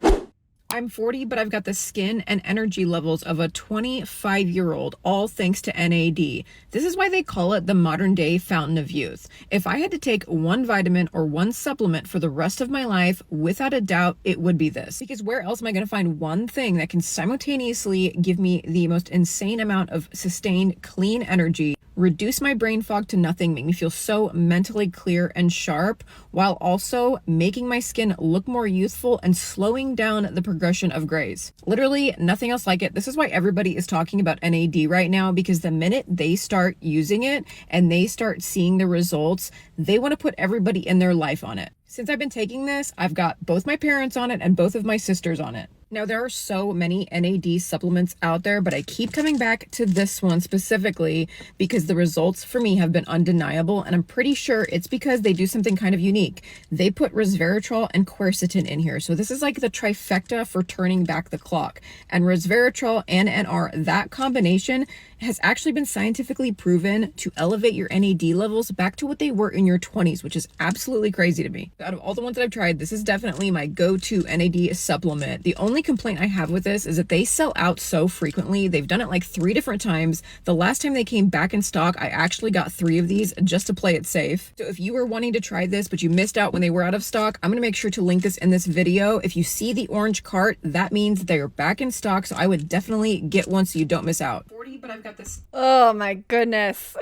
I'm 40, but I've got the skin and energy levels of a 25-year-old, all thanks to NAD. This is why they call it the modern day fountain of youth. If I had to take one vitamin or one supplement for the rest of my life, without a doubt, it would be this. Because where else am I going to find one thing that can simultaneously give me the most insane amount of sustained, clean energy, reduce my brain fog to nothing, make me feel so mentally clear and sharp, while also making my skin look more youthful and slowing down the progression of grays. Literally nothing else like it. This is why everybody is talking about NAD right now, because the minute they start using it and they start seeing the results, they want to put everybody in their life on it. Since I've been taking this, I've got both my parents on it and both of my sisters on it. Now, there are so many NAD supplements out there, but I keep coming back to this one specifically because the results for me have been undeniable, and I'm pretty sure it's because they do something kind of unique. They put resveratrol and quercetin in here, so this is like the trifecta for turning back the clock. And resveratrol and NR, that combination has actually been scientifically proven to elevate your NAD levels back to what they were in your 20s, which is absolutely crazy to me. Out of all the ones that I've tried, this is definitely my go-to NAD supplement. The only complaint I have with this is that they sell out so frequently. They've done it like 3 different times. The last time they came back in stock, I actually got 3 of these just to play it safe. So if you were wanting to try this, but you missed out when they were out of stock, I'm gonna make sure to link this in this video. If you see the orange cart, that means they are back in stock. So I would definitely get one so you don't miss out. 40, but I've got this. Oh my goodness.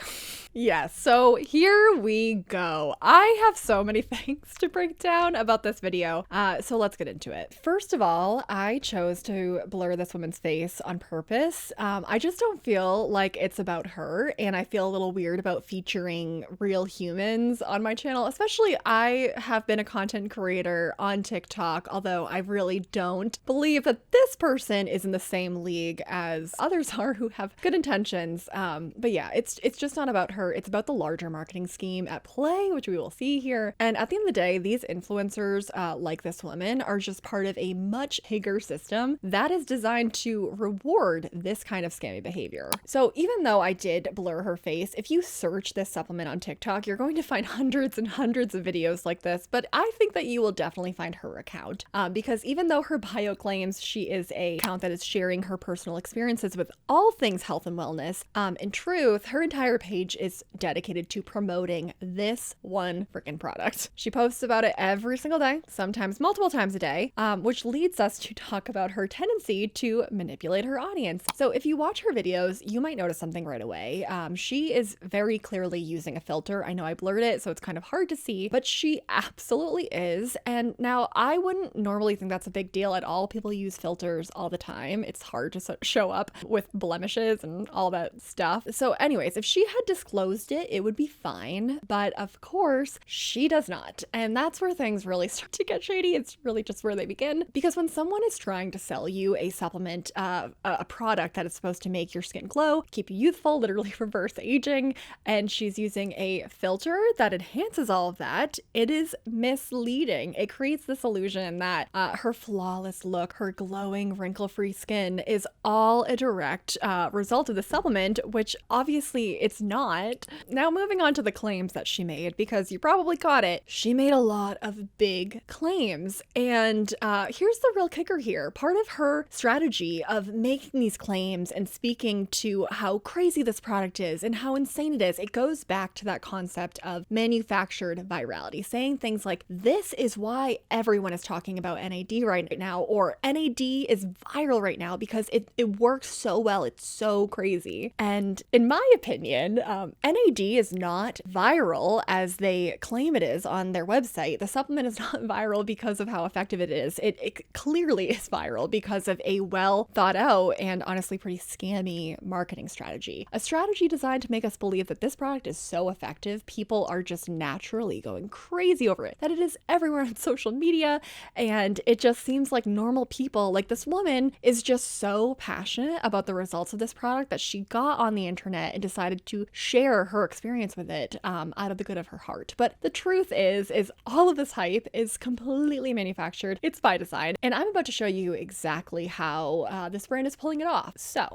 Yes, so here we go. I have so many things to break down about this video, so let's get into it. First of all, I chose to blur this woman's face on purpose. I just don't feel like it's about her, and I feel a little weird about featuring real humans on my channel, especially I have been a content creator on TikTok, although I really don't believe that this person is in the same league as others are who have good intentions. But yeah, it's just not about her. It's about the larger marketing scheme at play, which we will see here. And at the end of the day, these influencers like this woman are just part of a much bigger system that is designed to reward this kind of scammy behavior. So even though I did blur her face, if you search this supplement on TikTok, you're going to find hundreds and hundreds of videos like this, but I think that you will definitely find her account because even though her bio claims she is a account that is sharing her personal experiences with all things health and wellness, in truth, her entire page is dedicated to promoting this one freaking product. She posts about it every single day, sometimes multiple times a day, which leads us to talk about her tendency to manipulate her audience. So if you watch her videos, you might notice something right away. She is very clearly using a filter. I know I blurred it, so it's kind of hard to see, but she absolutely is. And now I wouldn't normally think that's a big deal at all. People use filters all the time. It's hard to show up with blemishes and all that stuff. So anyways, if she had disclosed it would be fine. But of course, she does not. And that's where things really start to get shady. It's really just where they begin. Because when someone is trying to sell you a supplement, a product that is supposed to make your skin glow, keep you youthful, literally reverse aging, and she's using a filter that enhances all of that, it is misleading. It creates this illusion that her flawless look, her glowing, wrinkle-free skin is all a direct result of the supplement, which obviously it's not. Now moving on to the claims that she made, because you probably caught it, she made a lot of big claims. And here's the real kicker here. Part of her strategy of making these claims and speaking to how crazy this product is and how insane it is, it goes back to that concept of manufactured virality, saying things like, this is why everyone is talking about NAD right now, or NAD is viral right now because it works so well, it's so crazy. And in my opinion, NAD is not viral as they claim it is on their website. The supplement is not viral because of how effective it is. It clearly is viral because of a well thought out and honestly pretty scammy marketing strategy. A strategy designed to make us believe that this product is so effective, people are just naturally going crazy over it, that it is everywhere on social media, and it just seems like normal people, like this woman, is just so passionate about the results of this product that she got on the internet and decided to share her experience with it out of the good of her heart. But the truth is all of this hype is completely manufactured. It's by design, and I'm about to show you exactly how this brand is pulling it off. So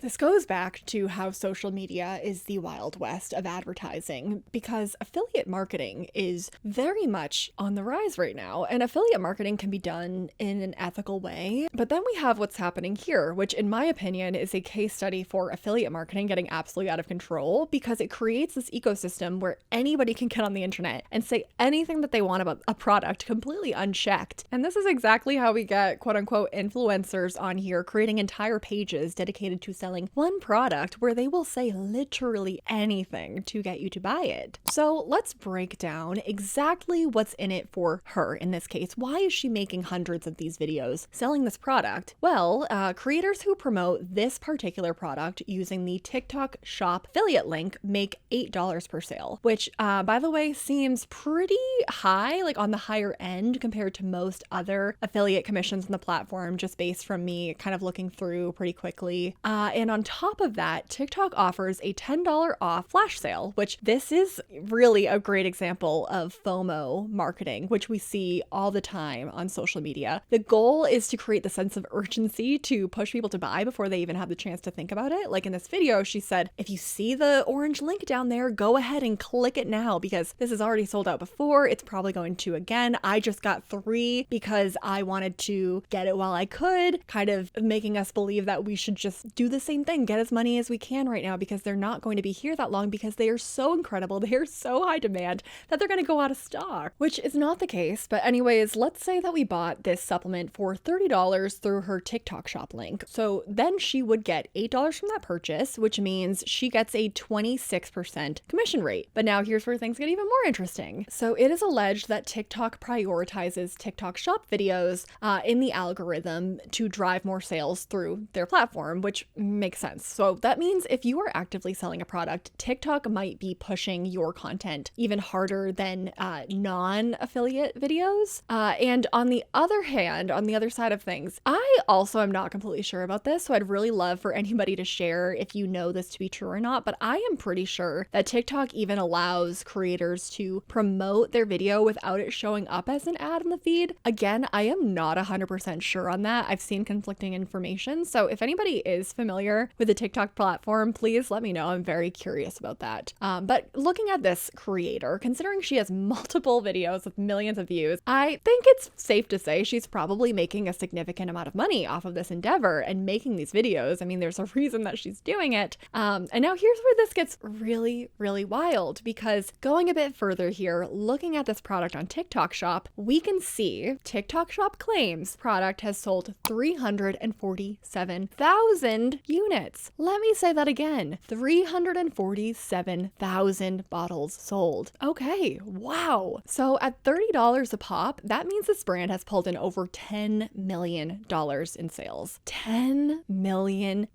this goes back to how social media is the Wild West of advertising, because affiliate marketing is very much on the rise right now, and affiliate marketing can be done in an ethical way. But then we have what's happening here, which in my opinion is a case study for affiliate marketing getting absolutely out of control, because it creates this ecosystem where anybody can get on the internet and say anything that they want about a product completely unchecked. And this is exactly how we get quote unquote influencers on here creating entire pages dedicated to selling one product where they will say literally anything to get you to buy it. So let's break down exactly what's in it for her in this case. Why is she making hundreds of these videos selling this product? Well, creators who promote this particular product using the TikTok shop affiliate link make $8 per sale, which by the way seems pretty high, like on the higher end compared to most other affiliate commissions on the platform, just based from me kind of looking through pretty quickly. And on top of that, TikTok offers a $10 off flash sale, which this is really a great example of FOMO marketing, which we see all the time on social media. The goal is to create the sense of urgency to push people to buy before they even have the chance to think about it. Like in this video, she said, if you see the orange link down there, go ahead and click it now because this is already sold out before. It's probably going to again. I just got 3 because I wanted to get it while I could, kind of making us believe that we should just do the same thing, get as many as we can right now because they're not going to be here that long because they are so incredible. They are so high demand that they're going to go out of stock, which is not the case. But anyways, let's say that we bought this supplement for $30 through her TikTok shop link. So then she would get $8 from that purchase, which means she gets a 26% commission rate. But now here's where things get even more interesting. So it is alleged that TikTok prioritizes TikTok shop videos in the algorithm to drive more sales through their platform, which makes sense. So that means if you are actively selling a product, TikTok might be pushing your content even harder than non-affiliate videos. And on the other hand, on the other side of things, I also am not completely sure about this, so I'd really love for anybody to share if you know this to be true or not, but I am pretty sure that TikTok even allows creators to promote their video without it showing up as an ad in the feed. Again, I am not 100% sure on that. I've seen conflicting information, so if anybody is familiar with the TikTok platform, please let me know. I'm very curious about that. But looking at this creator, considering she has multiple videos with millions of views, I think it's safe to say she's probably making a significant amount of money off of this endeavor and making these videos. I mean, there's a reason that she's doing it. And now here's where this gets really, really wild, because going a bit further here, looking at this product on TikTok Shop, we can see TikTok Shop claims product has sold 347,000 units. Let me say that again, 347,000 bottles sold. Okay, wow. So at $30 a pop, that means this brand has pulled in over $10 million in sales. $10 million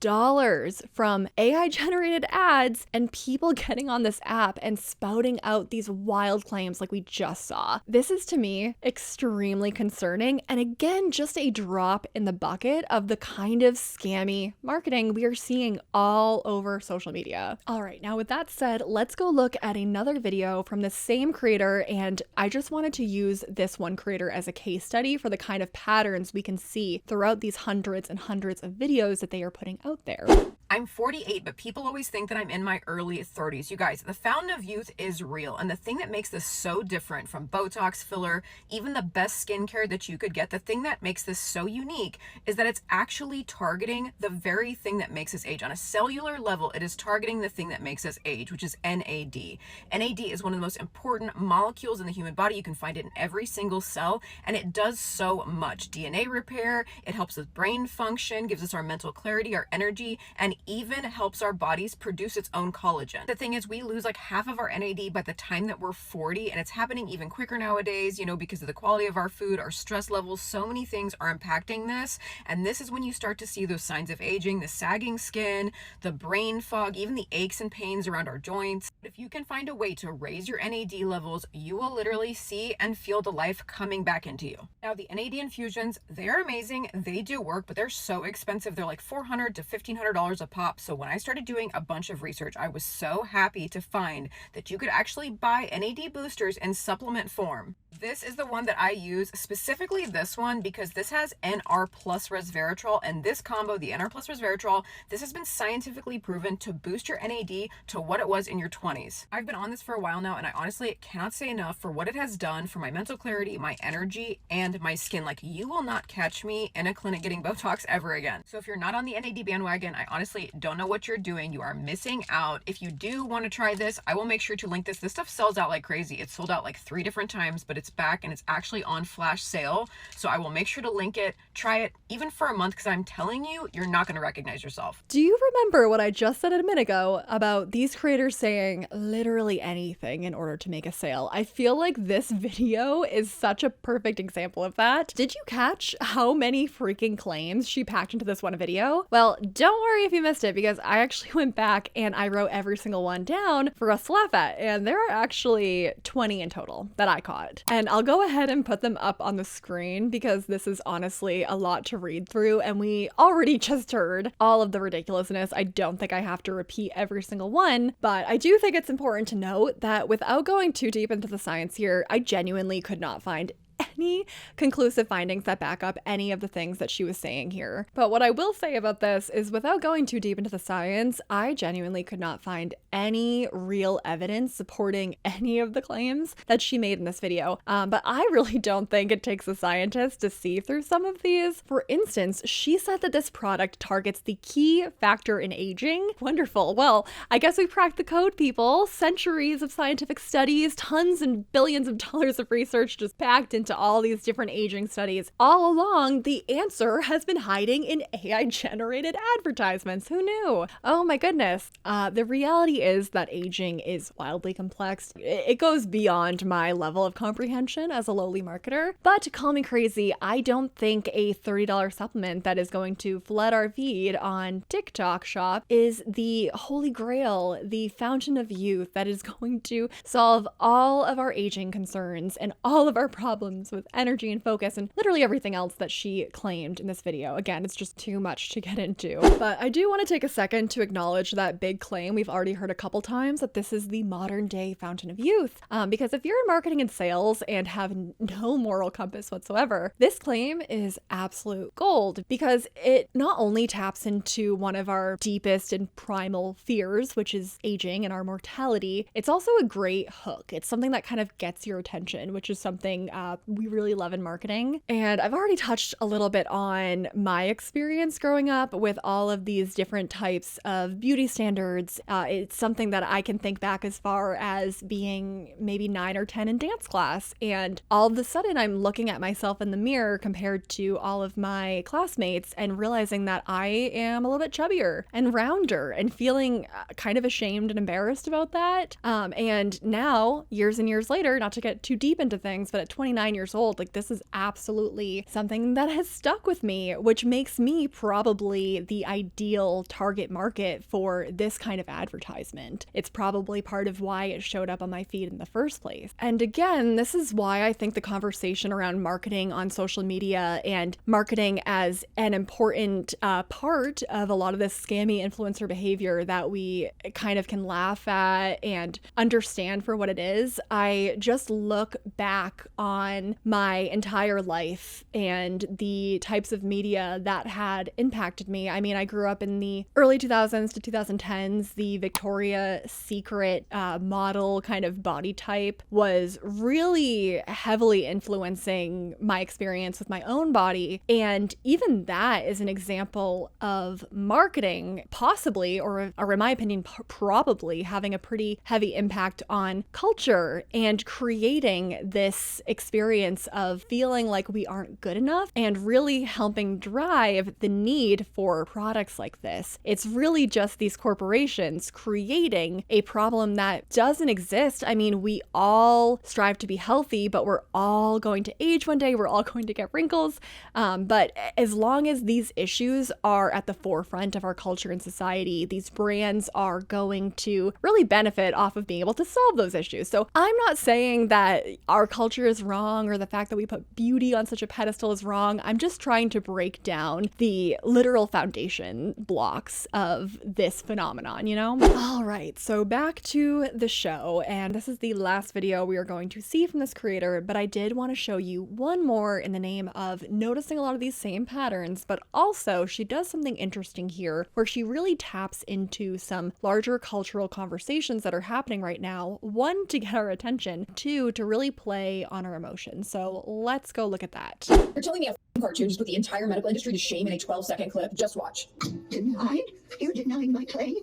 from AI generated ads and people getting on this app and spouting out these wild claims like we just saw. This is to me extremely concerning, and again, just a drop in the bucket of the kind of scammy marketing we are seeing all over social media. All right, now with that said, let's go look at another video from the same creator, and I just wanted to use this one creator as a case study for the kind of patterns we can see throughout these hundreds and hundreds of videos that they are putting out there. I'm 48, but people always think that I'm in my early 30s. You guys, the fountain of youth is real. And the thing that makes this so different from Botox, filler, even the best skincare that you could get, the thing that makes this so unique is that it's actually targeting the very thing that makes us age. On a cellular level, it is targeting the thing that makes us age, which is NAD. NAD is one of the most important molecules in the human body. You can find it in every single cell, and it does so much. DNA repair, it helps with brain function, gives us our mental clarity, our energy, and even helps our bodies produce its own collagen. The thing is, we lose like half of our NAD by the time that we're 40, and it's happening even quicker nowadays, because of the quality of our food, our stress levels, so many things are impacting this. And this is when you start to see those signs of aging, the sagging skin, the brain fog, even the aches and pains around our joints. If you can find a way to raise your NAD levels, you will literally see and feel the life coming back into you. Now, the NAD infusions, they're amazing. They do work, but they're so expensive. They're like $400 to $1,500 a pop. So when I started doing a bunch of research, I was so happy to find that you could actually buy NAD boosters in supplement form. This is the one that I use, specifically this one, because this has NR plus resveratrol, and this combo, the NR plus resveratrol, this has been scientifically proven to boost your NAD to what it was in your 20s. I've been on this for a while now, and I honestly cannot say enough for what it has done for my mental clarity, my energy, and my skin. Like, you will not catch me in a clinic getting Botox ever again. So if you're not on the NAD bandwagon, I honestly don't know what you're doing. You are missing out. If you do want to try this, I will make sure to link this. This stuff sells out like crazy. It's sold out like 3 different times, but it's back and it's actually on flash sale. So I will make sure to link it. Try it even for a month, because I'm telling you, you're not going to recognize yourself. Do you remember what I just said a minute ago about these creators saying literally anything in order to make a sale? I feel like this video is such a perfect example of that. Did you catch how many freaking claims she packed into this one video? Well, don't worry if you missed it, because I actually went back and I wrote every single one down for us to laugh at, and there are actually 20 in total that I caught. And I'll go ahead and put them up on the screen, because this is honestly a lot to read through, and we already just heard all of the ridiculousness. I don't think I have to repeat every single one, but I do think it's important to note that without going too deep into the science here, I genuinely could not find any conclusive findings that back up any of the things that she was saying here. But what I will say about this is, without going too deep into the science, I genuinely could not find any real evidence supporting any of the claims that she made in this video. But I really don't think it takes a scientist to see through some of these. For instance, she said that this product targets the key factor in aging. Wonderful. Well, I guess we cracked the code, people. Centuries of scientific studies, tons and billions of dollars of research just packed into all these different aging studies. All along, the answer has been hiding in AI-generated advertisements. Who knew? Oh my goodness. The reality is that aging is wildly complex. It goes beyond my level of comprehension as a lowly marketer. But to call me crazy, I don't think a $30 supplement that is going to flood our feed on TikTok Shop is the holy grail, the fountain of youth that is going to solve all of our aging concerns and all of our problems with energy and focus and literally everything else that she claimed in this video. Again, it's just too much to get into. But I do want to take a second to acknowledge that big claim we've already heard a couple times, that this is the modern day fountain of youth. Because if you're in marketing and sales and have no moral compass whatsoever, this claim is absolute gold, because it not only taps into one of our deepest and primal fears, which is aging and our mortality, it's also a great hook. It's something that kind of gets your attention, which is something we really love in marketing. And I've already touched a little bit on my experience growing up with all of these different types of beauty standards. It's something that I can think back as far as being maybe 9 or 10 in dance class, and all of a sudden I'm looking at myself in the mirror compared to all of my classmates and realizing that I am a little bit chubbier and rounder, and feeling kind of ashamed and embarrassed about that. And now, years and years later, not to get too deep into things, but at 29 years old, like, this is absolutely something that has stuck with me, which makes me probably the ideal target market for this kind of advertisement. It's probably part of why it showed up on my feed in the first place. And again, this is why I think the conversation around marketing on social media and marketing as an important part of a lot of this scammy influencer behavior that we kind of can laugh at and understand for what it is. I just look back on my entire life and the types of media that had impacted me. I mean, I grew up in the early 2000s to 2010s. The Victoria's Secret model kind of body type was really heavily influencing my experience with my own body. And even that is an example of marketing possibly, or in my opinion, probably having a pretty heavy impact on culture and creating this experience experience of feeling like we aren't good enough and really helping drive the need for products like this. It's really just these corporations creating a problem that doesn't exist. I mean, we all strive to be healthy, but we're all going to age one day. We're all going to get wrinkles. But as long as these issues are at the forefront of our culture and society, these brands are going to really benefit off of being able to solve those issues. So I'm not saying that our culture is wrong or the fact that we put beauty on such a pedestal is wrong. I'm just trying to break down the literal foundation blocks of this phenomenon, you know? All right, so back to the show, and this is the last video we are going to see from this creator, but I did want to show you one more in the name of noticing a lot of these same patterns, but also she does something interesting here where she really taps into some larger cultural conversations that are happening right now. One, to get our attention, two, to really play on our emotions. So let's go look at that. You're telling me a cartoon just put the entire medical industry to shame in a 12-second clip? Just watch. Denied? You're denying my claim?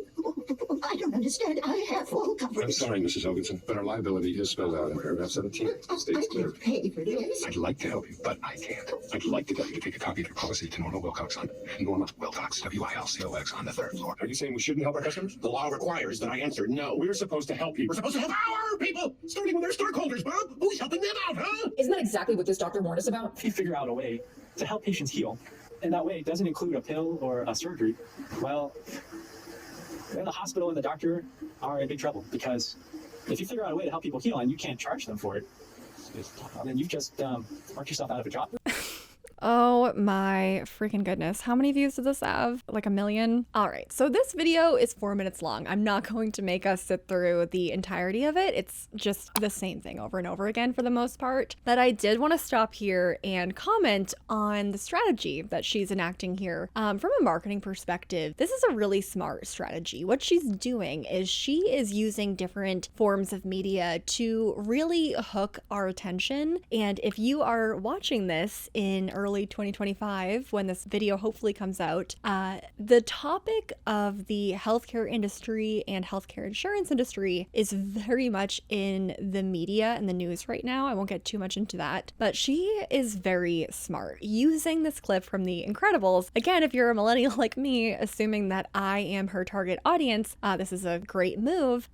I don't understand. I have full coverage. I'm sorry, Mrs. Helgenson, but our liability is spelled out in paragraph 17. I States clear. can't pay for this. I'd like to help you, but I can't. I'd like to tell you to take a copy of your policy to Norma Wilcox on Norma Wilcox, WILCOX on the 3rd floor. Are you saying we shouldn't help our customers? The law requires that I answer no. We're supposed to help you. We're supposed to help our people, starting with their stockholders, Bob. Who's helping them out, huh? Isn't that exactly what this doctor warned us about? If you figure out a way to help patients heal, and that way doesn't include a pill or a surgery, well, then the hospital and the doctor are in big trouble, because if you figure out a way to help people heal and you can't charge them for it, then you've just worked yourself out of a job. Oh my freaking goodness. How many views does this have? Like 1 million? All right, so this video is 4 minutes long. I'm not going to make us sit through the entirety of it. It's just the same thing over and over again for the most part. But I did want to stop here and comment on the strategy that she's enacting here. From a marketing perspective, this is a really smart strategy. What she's doing is she is using different forms of media to really hook our attention. And if you are watching this in early 2025, when this video hopefully comes out, the topic of the healthcare industry and healthcare insurance industry is very much in the media and the news right now. I won't get too much into that, but she is very smart using this clip from The Incredibles. Again, if you're a millennial like me, assuming that I am her target audience, this is a great move.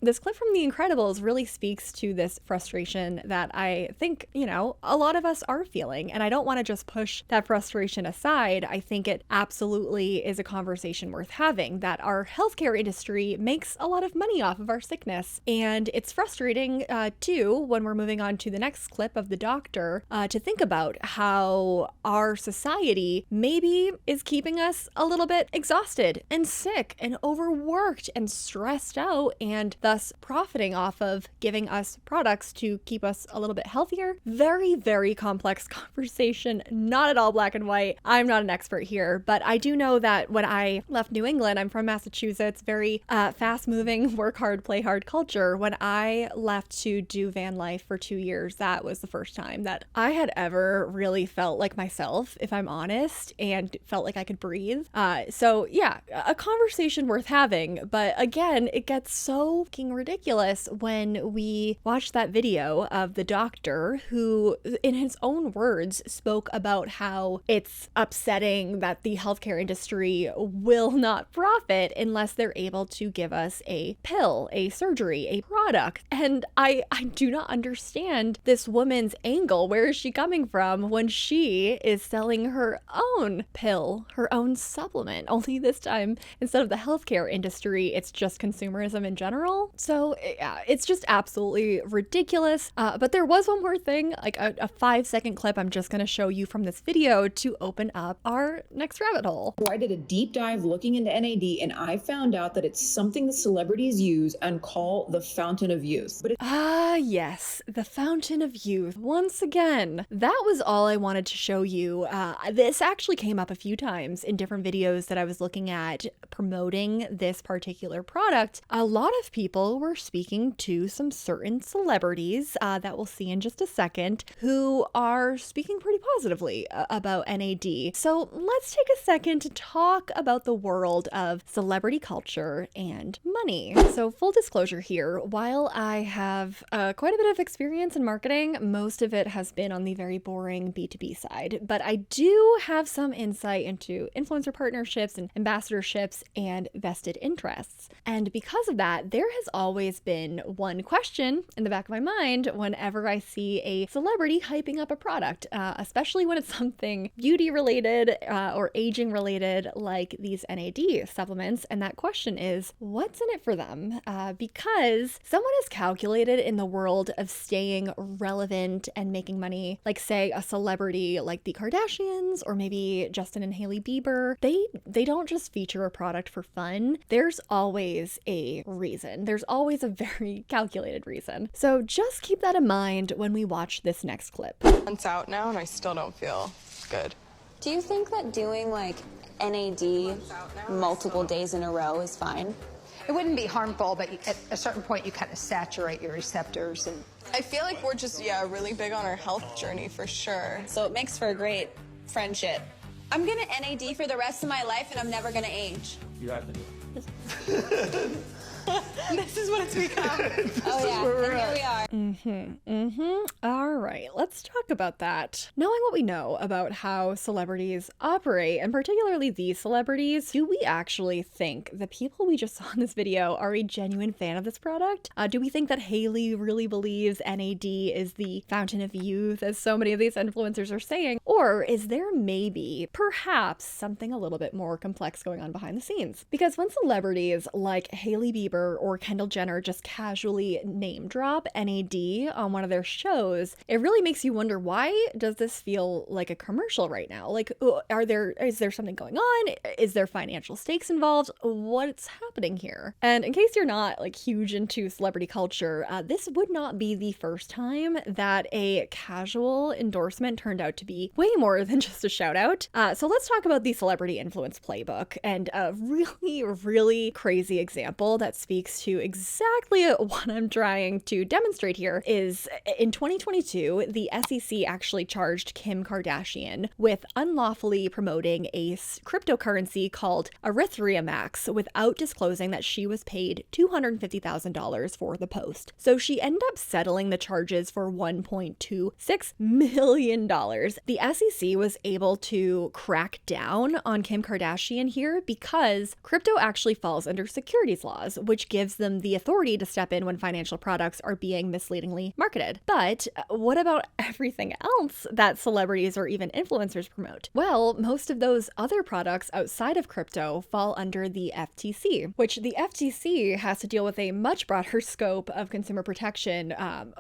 This clip from The Incredibles really speaks to this frustration that I think, you know, a lot of us are feeling, and I don't want to just push that frustration aside. I think it absolutely is a conversation worth having, that our healthcare industry makes a lot of money off of our sickness. And it's frustrating too, when we're moving on to the next clip of the doctor, to think about how our society maybe is keeping us a little bit exhausted and sick and overworked and stressed out, and thus profiting off of giving us products to keep us a little bit healthier. Very, very complex conversation. Not at all black and white. I'm not an expert here, but I do know that when I left New England, I'm from Massachusetts, very fast moving, work hard, play hard culture. When I left to do van life for 2 years, that was the first time that I had ever really felt like myself, if I'm honest, and felt like I could breathe. So yeah, a conversation worth having. But again, it gets so fucking ridiculous when we watch that video of the doctor who, in his own words, spoke about how it's upsetting that the healthcare industry will not profit unless they're able to give us a pill, a surgery, a product. And I do not understand this woman's angle. Where is she coming from when she is selling her own pill, her own supplement? Only this time, instead of the healthcare industry, it's just consumerism in general. So yeah, it's just absolutely ridiculous. But there was one more thing, like a 5-second clip I'm just going to show you from this video to open up our next rabbit hole. I did a deep dive looking into NAD, and I found out that it's something the celebrities use and call the fountain of youth. But Yes, the fountain of youth. Once again, that was all I wanted to show you. This actually came up a few times in different videos that I was looking at promoting this particular product. A lot of people were speaking to some certain celebrities that we'll see in just a second, who are speaking pretty positively positively about NAD. So let's take a second to talk about the world of celebrity culture and money. So full disclosure here, while I have quite a bit of experience in marketing, most of it has been on the very boring B2B side, but I do have some insight into influencer partnerships and ambassadorships and vested interests. And because of that, there has always been one question in the back of my mind whenever I see a celebrity hyping up a product, especially when it's something beauty related or aging related like these NAD supplements. And that question is, what's in it for them? Because someone has calculated in the world of staying relevant and making money, like say a celebrity like the Kardashians or maybe Justin and Hailey Bieber, they don't just feature a product for fun. There's always a reason. There's always a very calculated reason. So just keep that in mind when we watch this next clip. Months out now and I still don't feel good. Do you think that doing like NAD multiple days in a row is fine? It wouldn't be harmful, but at a certain point you kind of saturate your receptors. And I feel like we're just, really big on our health journey for sure. So it makes for a great friendship. I'm gonna NAD for the rest of my life and I'm never gonna age. You have to do it. This is what it's become. Oh yeah, and here we are. All right, let's talk about that. Knowing what we know about how celebrities operate, and particularly these celebrities, do we actually think the people we just saw in this video are a genuine fan of this product? Do we think that Hailey really believes NAD is the fountain of youth, as so many of these influencers are saying? Or is there maybe, perhaps, something a little bit more complex going on behind the scenes? Because when celebrities like Hailey Bieber or Kendall Jenner just casually name drop NAD on one of their shows, it really makes you wonder, why does this feel like a commercial right now? Like, is there something going on? Is there financial stakes involved? What's happening here? And in case you're not like huge into celebrity culture, this would not be the first time that a casual endorsement turned out to be way more than just a shout out. So let's talk about the celebrity influence playbook, and a really, really crazy example that speaks to exactly what I'm trying to demonstrate here is in 2022, the SEC actually charged Kim Kardashian with unlawfully promoting a cryptocurrency called Ethereum Max without disclosing that she was paid $250,000 for the post. So she ended up settling the charges for $1.26 million. The SEC was able to crack down on Kim Kardashian here because crypto actually falls under securities laws, which gives them the authority to step in when financial products are being misleadingly marketed. But what about everything else that celebrities or even influencers promote? Well, most of those other products outside of crypto fall under the FTC, which the FTC has to deal with a much broader scope of consumer protection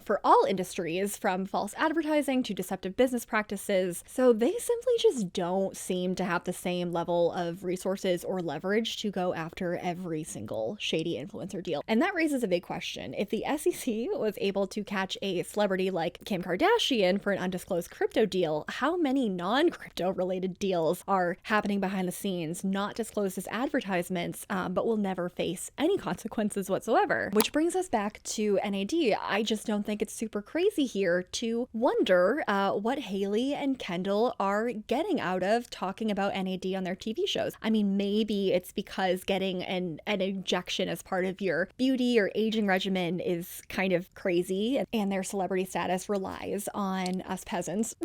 for all industries, from false advertising to deceptive business practices. So they simply just don't seem to have the same level of resources or leverage to go after every single shady influencer deal. And that raises a big question. If the SEC was able to catch a celebrity like Kim Kardashian for an undisclosed crypto deal, how many non-crypto related deals are happening behind the scenes, not disclosed as advertisements, but will never face any consequences whatsoever? Which brings us back to NAD. I just don't think it's super crazy here to wonder what Hailey and Kendall are getting out of talking about NAD on their TV shows. I mean, maybe it's because getting an injection as part of your beauty or aging regimen is kind of crazy, and their celebrity status relies on us peasants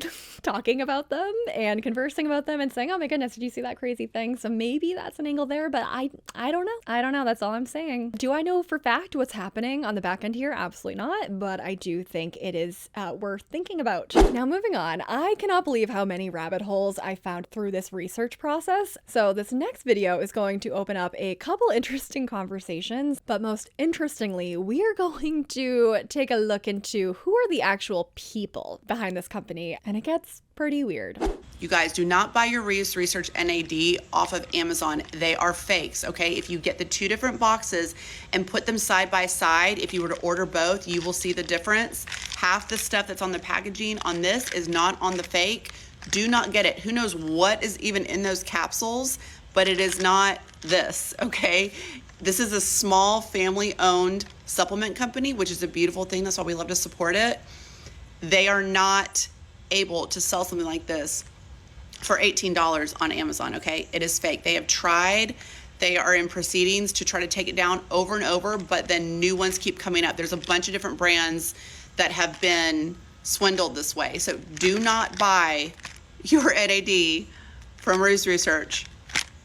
talking about them and conversing about them and saying, oh my goodness, did you see that crazy thing? So maybe that's an angle there, but I don't know. I don't know. That's all I'm saying. Do I know for fact what's happening on the back end here? Absolutely not, but I do think it is worth thinking about. Now, moving on, I cannot believe how many rabbit holes I found through this research process. So this next video is going to open up a couple interesting conversations, but most interestingly, we are going to take a look into who are the actual people behind this company, and it gets pretty weird. You guys, do not buy your research NAD off of Amazon. They are fakes, okay? If you get the two different boxes and put them side by side, if you were to order both, you will see the difference. Half the stuff that's on the packaging on this is not on the fake. Do not get it. Who knows what is even in those capsules, but it is not this, okay? This is a small family-owned supplement company, which is a beautiful thing. That's why we love to support it. They are not able to sell something like this for $18 on Amazon, okay? It is fake. They have tried, they are in proceedings to try to take it down over and over, but then new ones keep coming up. There's a bunch of different brands that have been swindled this way. So do not buy your NAD from Ruse Research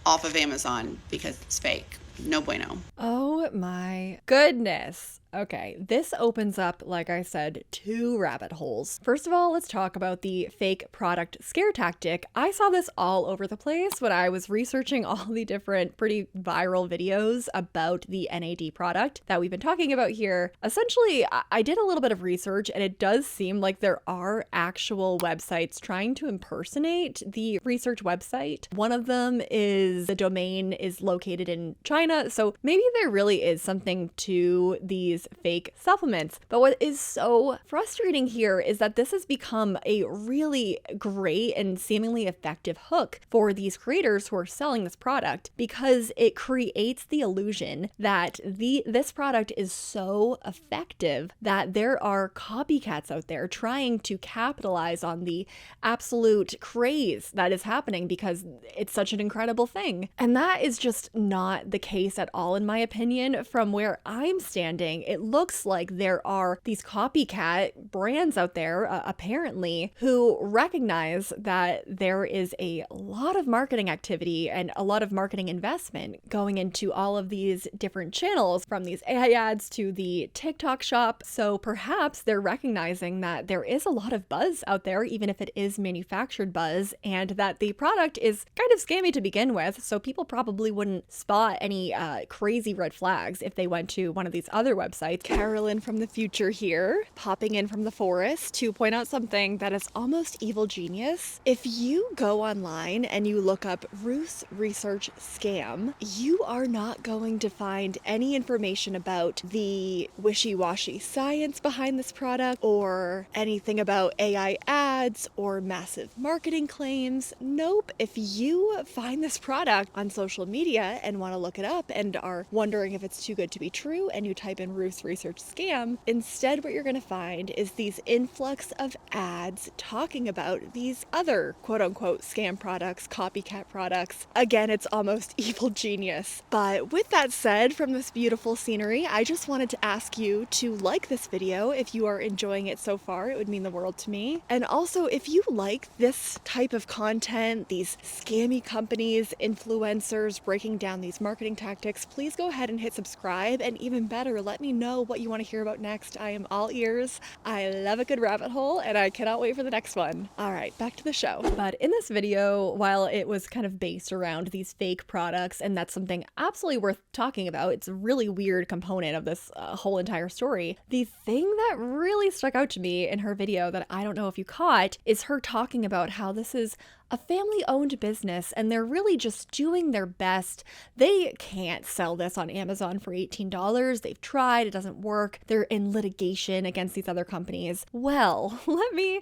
off of Amazon because it's fake. No bueno. Oh my goodness. Okay, this opens up, like I said, 2 rabbit holes. First of all, let's talk about the fake product scare tactic. I saw this all over the place when I was researching all the different pretty viral videos about the NAD product that we've been talking about here. Essentially, I did a little bit of research, and it does seem like there are actual websites trying to impersonate the research website. One of them is the domain is located in China, so maybe there really is something to these fake supplements. But what is so frustrating here is that this has become a really great and seemingly effective hook for these creators who are selling this product, because it creates the illusion that this product is so effective that there are copycats out there trying to capitalize on the absolute craze that is happening because it's such an incredible thing. And that is just not the case at all, in my opinion. From where I'm standing, it looks like there are these copycat brands out there, apparently, who recognize that there is a lot of marketing activity and a lot of marketing investment going into all of these different channels, from these AI ads to the TikTok shop. So perhaps they're recognizing that there is a lot of buzz out there, even if it is manufactured buzz, and that the product is kind of scammy to begin with. So people probably wouldn't spot any crazy red flags if they went to one of these other websites. Carolyn from the future here, popping in from the forest to point out something that is almost evil genius. If you go online and you look up Ruse Research scam, you are not going to find any information about the wishy-washy science behind this product, or anything about AI ads or massive marketing claims. Nope. If you find this product on social media and want to look it up and are wondering if it's too good to be true, and you type in Ruse Research scam, instead what you're going to find is these influx of ads talking about these other quote-unquote scam products, copycat products. Again, it's almost evil genius. But with that said, from this beautiful scenery, I just wanted to ask you to like this video if you are enjoying it so far. It would mean the world to me. And also, if you like this type of content, these scammy companies, influencers breaking down these marketing tactics, please go ahead and hit subscribe, and even better, let me know what you want to hear about next. I am all ears. I love a good rabbit hole, and I cannot wait for the next one. All right, back to the show. But in this video, while it was kind of based around these fake products, and that's something absolutely worth talking about, it's a really weird component of this whole entire story. The thing that really stuck out to me in her video that I don't know if you caught is her talking about how this is a family-owned business and they're really just doing their best. They can't sell this on Amazon for $18. They've tried, it doesn't work. They're in litigation against these other companies. Well, let me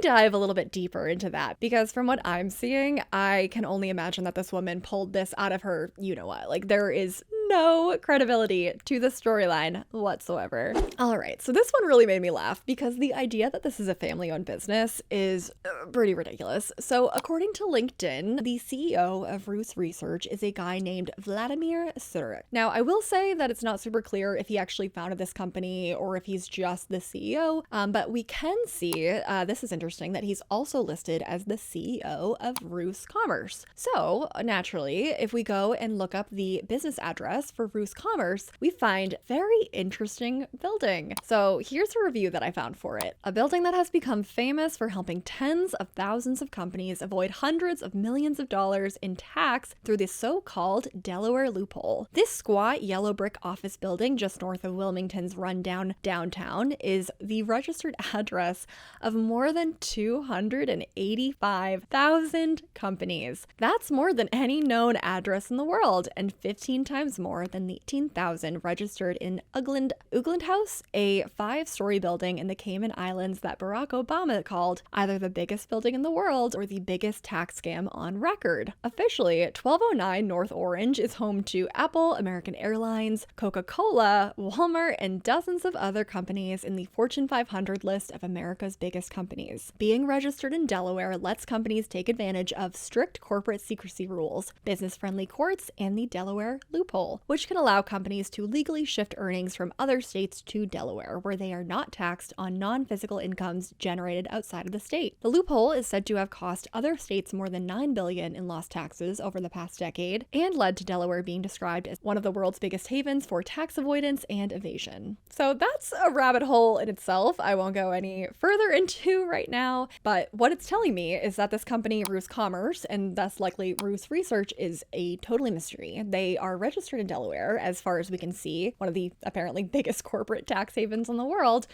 dive a little bit deeper into that, because from what I'm seeing, I can only imagine that this woman pulled this out of her you-know-what. Like, there is no credibility to the storyline whatsoever. All right, so this one really made me laugh because the idea that this is a family-owned business is pretty ridiculous. So according to LinkedIn, the CEO of Ruse Research is a guy named Vladimir Surik. Now, I will say that it's not super clear if he actually founded this company or if he's just the CEO, but we can see, this is interesting, that he's also listed as the CEO of Ruse Commerce. So naturally, if we go and look up the business address for Ruse Commerce, we find very interesting building. So here's a review that I found for it. A building that has become famous for helping tens of thousands of companies avoid hundreds of millions of dollars in tax through the so-called Delaware loophole. This squat yellow brick office building just north of Wilmington's rundown downtown is the registered address of more than 285,000 companies. That's more than any known address in the world, and 15 times more more than 18,000 registered in Ugland House, a 5-story building in the Cayman Islands that Barack Obama called either the biggest building in the world or the biggest tax scam on record. Officially, 1209 North Orange is home to Apple, American Airlines, Coca-Cola, Walmart, and dozens of other companies in the Fortune 500 list of America's biggest companies. Being registered in Delaware lets companies take advantage of strict corporate secrecy rules, business-friendly courts, and the Delaware loophole, which can allow companies to legally shift earnings from other states to Delaware, where they are not taxed on non-physical incomes generated outside of the state. The loophole is said to have cost other states more than $9 billion in lost taxes over the past decade, and led to Delaware being described as one of the world's biggest havens for tax avoidance and evasion. So that's a rabbit hole in itself I won't go any further into right now, but what it's telling me is that this company, Ruse Commerce, and thus likely Ruse Research, is a totally mystery. They are registered in Delaware, as far as we can see, one of the apparently biggest corporate tax havens in the world.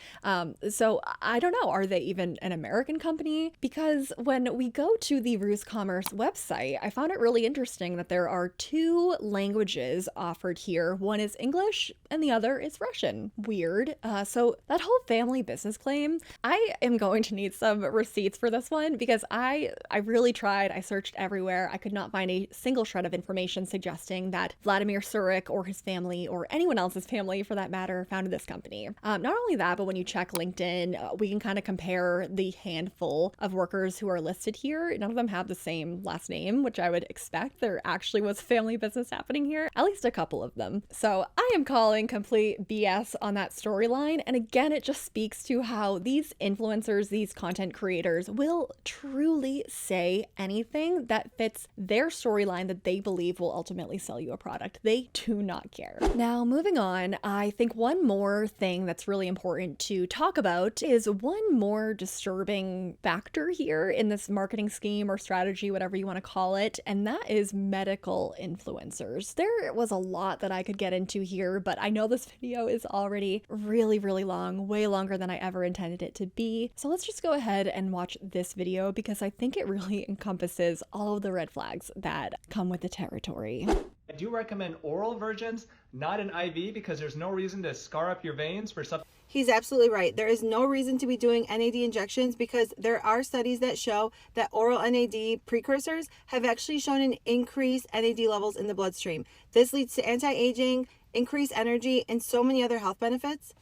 So I don't know, are they even an American company? Because when we go to the Ruse Commerce website, I found it really interesting that there are 2 languages offered here. One is English and the other is Russian. Weird. So that whole family business claim, I am going to need some receipts for this one because I really tried. I searched everywhere. I could not find a single shred of information suggesting that Vladimir Surik or his family, or anyone else's family for that matter, founded this company. Not only that, but when you check LinkedIn, we can kind of compare the handful of workers who are listed here. None of them have the same last name, which I would expect. There actually was family business happening here, at least a couple of them. So I am calling complete BS on that storyline. And again, it just speaks to how these influencers, these content creators, will truly say anything that fits their storyline that they believe will ultimately sell you a product. They do not care. Now, moving on, I think one more thing that's really important to talk about is one more disturbing factor here in this marketing scheme or strategy, whatever you want to call it, and that is medical influencers. There was a lot that I could get into here, but I know this video is already really, really long, way longer than I ever intended it to be. So let's just go ahead and watch this video because I think it really encompasses all of the red flags that come with the territory. I do recommend oral versions, not an IV, because there's no reason to scar up your veins for something. He's absolutely right. There is no reason to be doing NAD injections because there are studies that show that oral NAD precursors have actually shown an increased NAD levels in the bloodstream. This leads to anti-aging, increased energy, and so many other health benefits.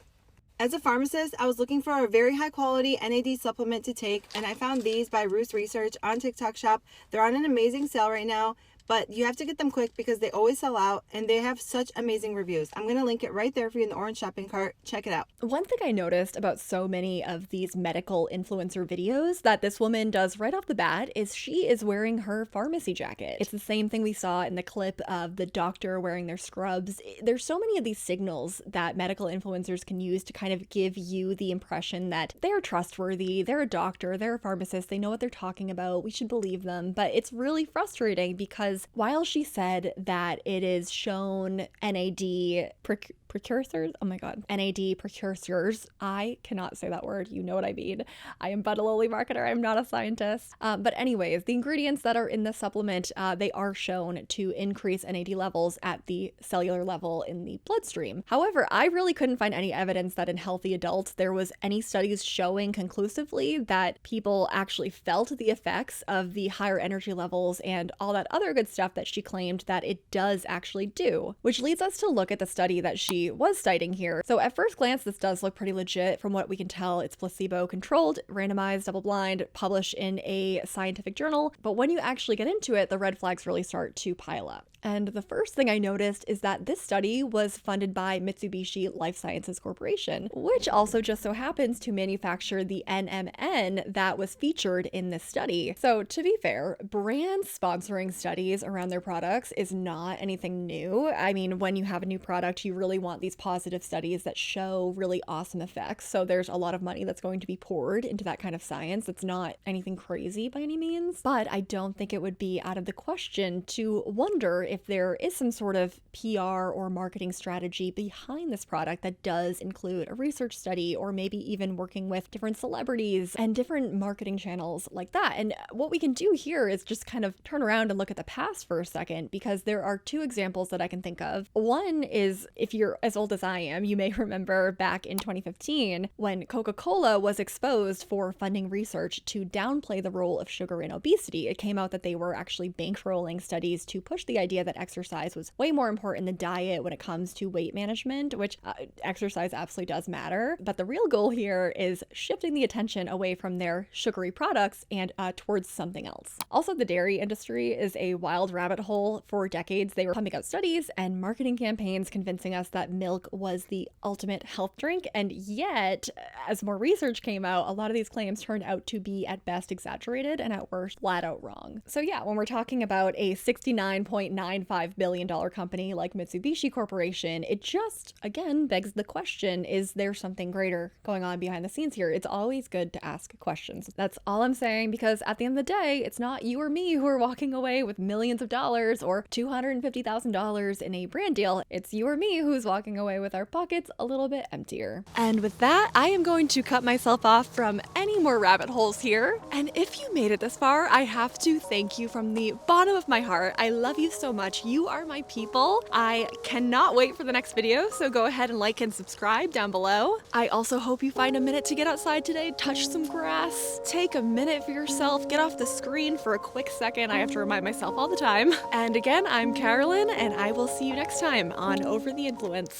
As a pharmacist, I was looking for a very high quality NAD supplement to take, and I found these by Ruse Research on TikTok Shop. They're on an amazing sale right now, but you have to get them quick because they always sell out and they have such amazing reviews. I'm going to link it right there for you in the orange shopping cart. Check it out. One thing I noticed about so many of these medical influencer videos that this woman does right off the bat is she is wearing her pharmacy jacket. It's the same thing we saw in the clip of the doctor wearing their scrubs. There's so many of these signals that medical influencers can use to kind of give you the impression that they're trustworthy, they're a doctor, they're a pharmacist, they know what they're talking about, we should believe them. But it's really frustrating because while she said that it is shown NAD precursors, oh my god, NAD precursors, I cannot say that word, you know what I mean. I am but a lowly marketer, I'm not a scientist. But anyways, the ingredients that are in the supplement, they are shown to increase NAD levels at the cellular level in the bloodstream. However, I really couldn't find any evidence that in healthy adults there was any studies showing conclusively that people actually felt the effects of the higher energy levels and all that other good stuff that she claimed that it does actually do, which leads us to look at the study that she was citing here. So at first glance, this does look pretty legit. From what we can tell, it's placebo-controlled, randomized, double-blind, published in a scientific journal. But when you actually get into it, the red flags really start to pile up. And the first thing I noticed is that this study was funded by Mitsubishi Life Sciences Corporation, which also just so happens to manufacture the NMN that was featured in this study. So to be fair, brands sponsoring studies around their products is not anything new. I mean, when you have a new product, you really want these positive studies that show really awesome effects. So there's a lot of money that's going to be poured into that kind of science. It's not anything crazy by any means, but I don't think it would be out of the question to wonder if there is some sort of PR or marketing strategy behind this product that does include a research study or maybe even working with different celebrities and different marketing channels like that. And what we can do here is just kind of turn around and look at the past for a second because there are two examples that I can think of. One is, if you're as old as I am, you may remember back in 2015 when Coca-Cola was exposed for funding research to downplay the role of sugar in obesity. It came out that they were actually bankrolling studies to push the idea that exercise was way more important than diet when it comes to weight management, which exercise absolutely does matter. But the real goal here is shifting the attention away from their sugary products and towards something else. Also, the dairy industry is a wild rabbit hole. For decades, they were pumping out studies and marketing campaigns convincing us that milk was the ultimate health drink. And yet, as more research came out, a lot of these claims turned out to be at best exaggerated and at worst flat out wrong. So yeah, when we're talking about a $69.95 billion company like Mitsubishi Corporation, it just, again, begs the question, is there something greater going on behind the scenes here? It's always good to ask questions. That's all I'm saying, because at the end of the day, it's not you or me who are walking away with millions of dollars or $250,000 in a brand deal. It's you or me who's walking away with our pockets a little bit emptier. And with that, I am going to cut myself off from any more rabbit holes here. And if you made it this far, I have to thank you from the bottom of my heart. I love you so much. You are my people. I cannot wait for the next video, so go ahead and like and subscribe down below. I also hope you find a minute to get outside today, touch some grass, take a minute for yourself, get off the screen for a quick second. I have to remind myself all the time. And again, I'm Carolyn, and I will see you next time on Over the Influence.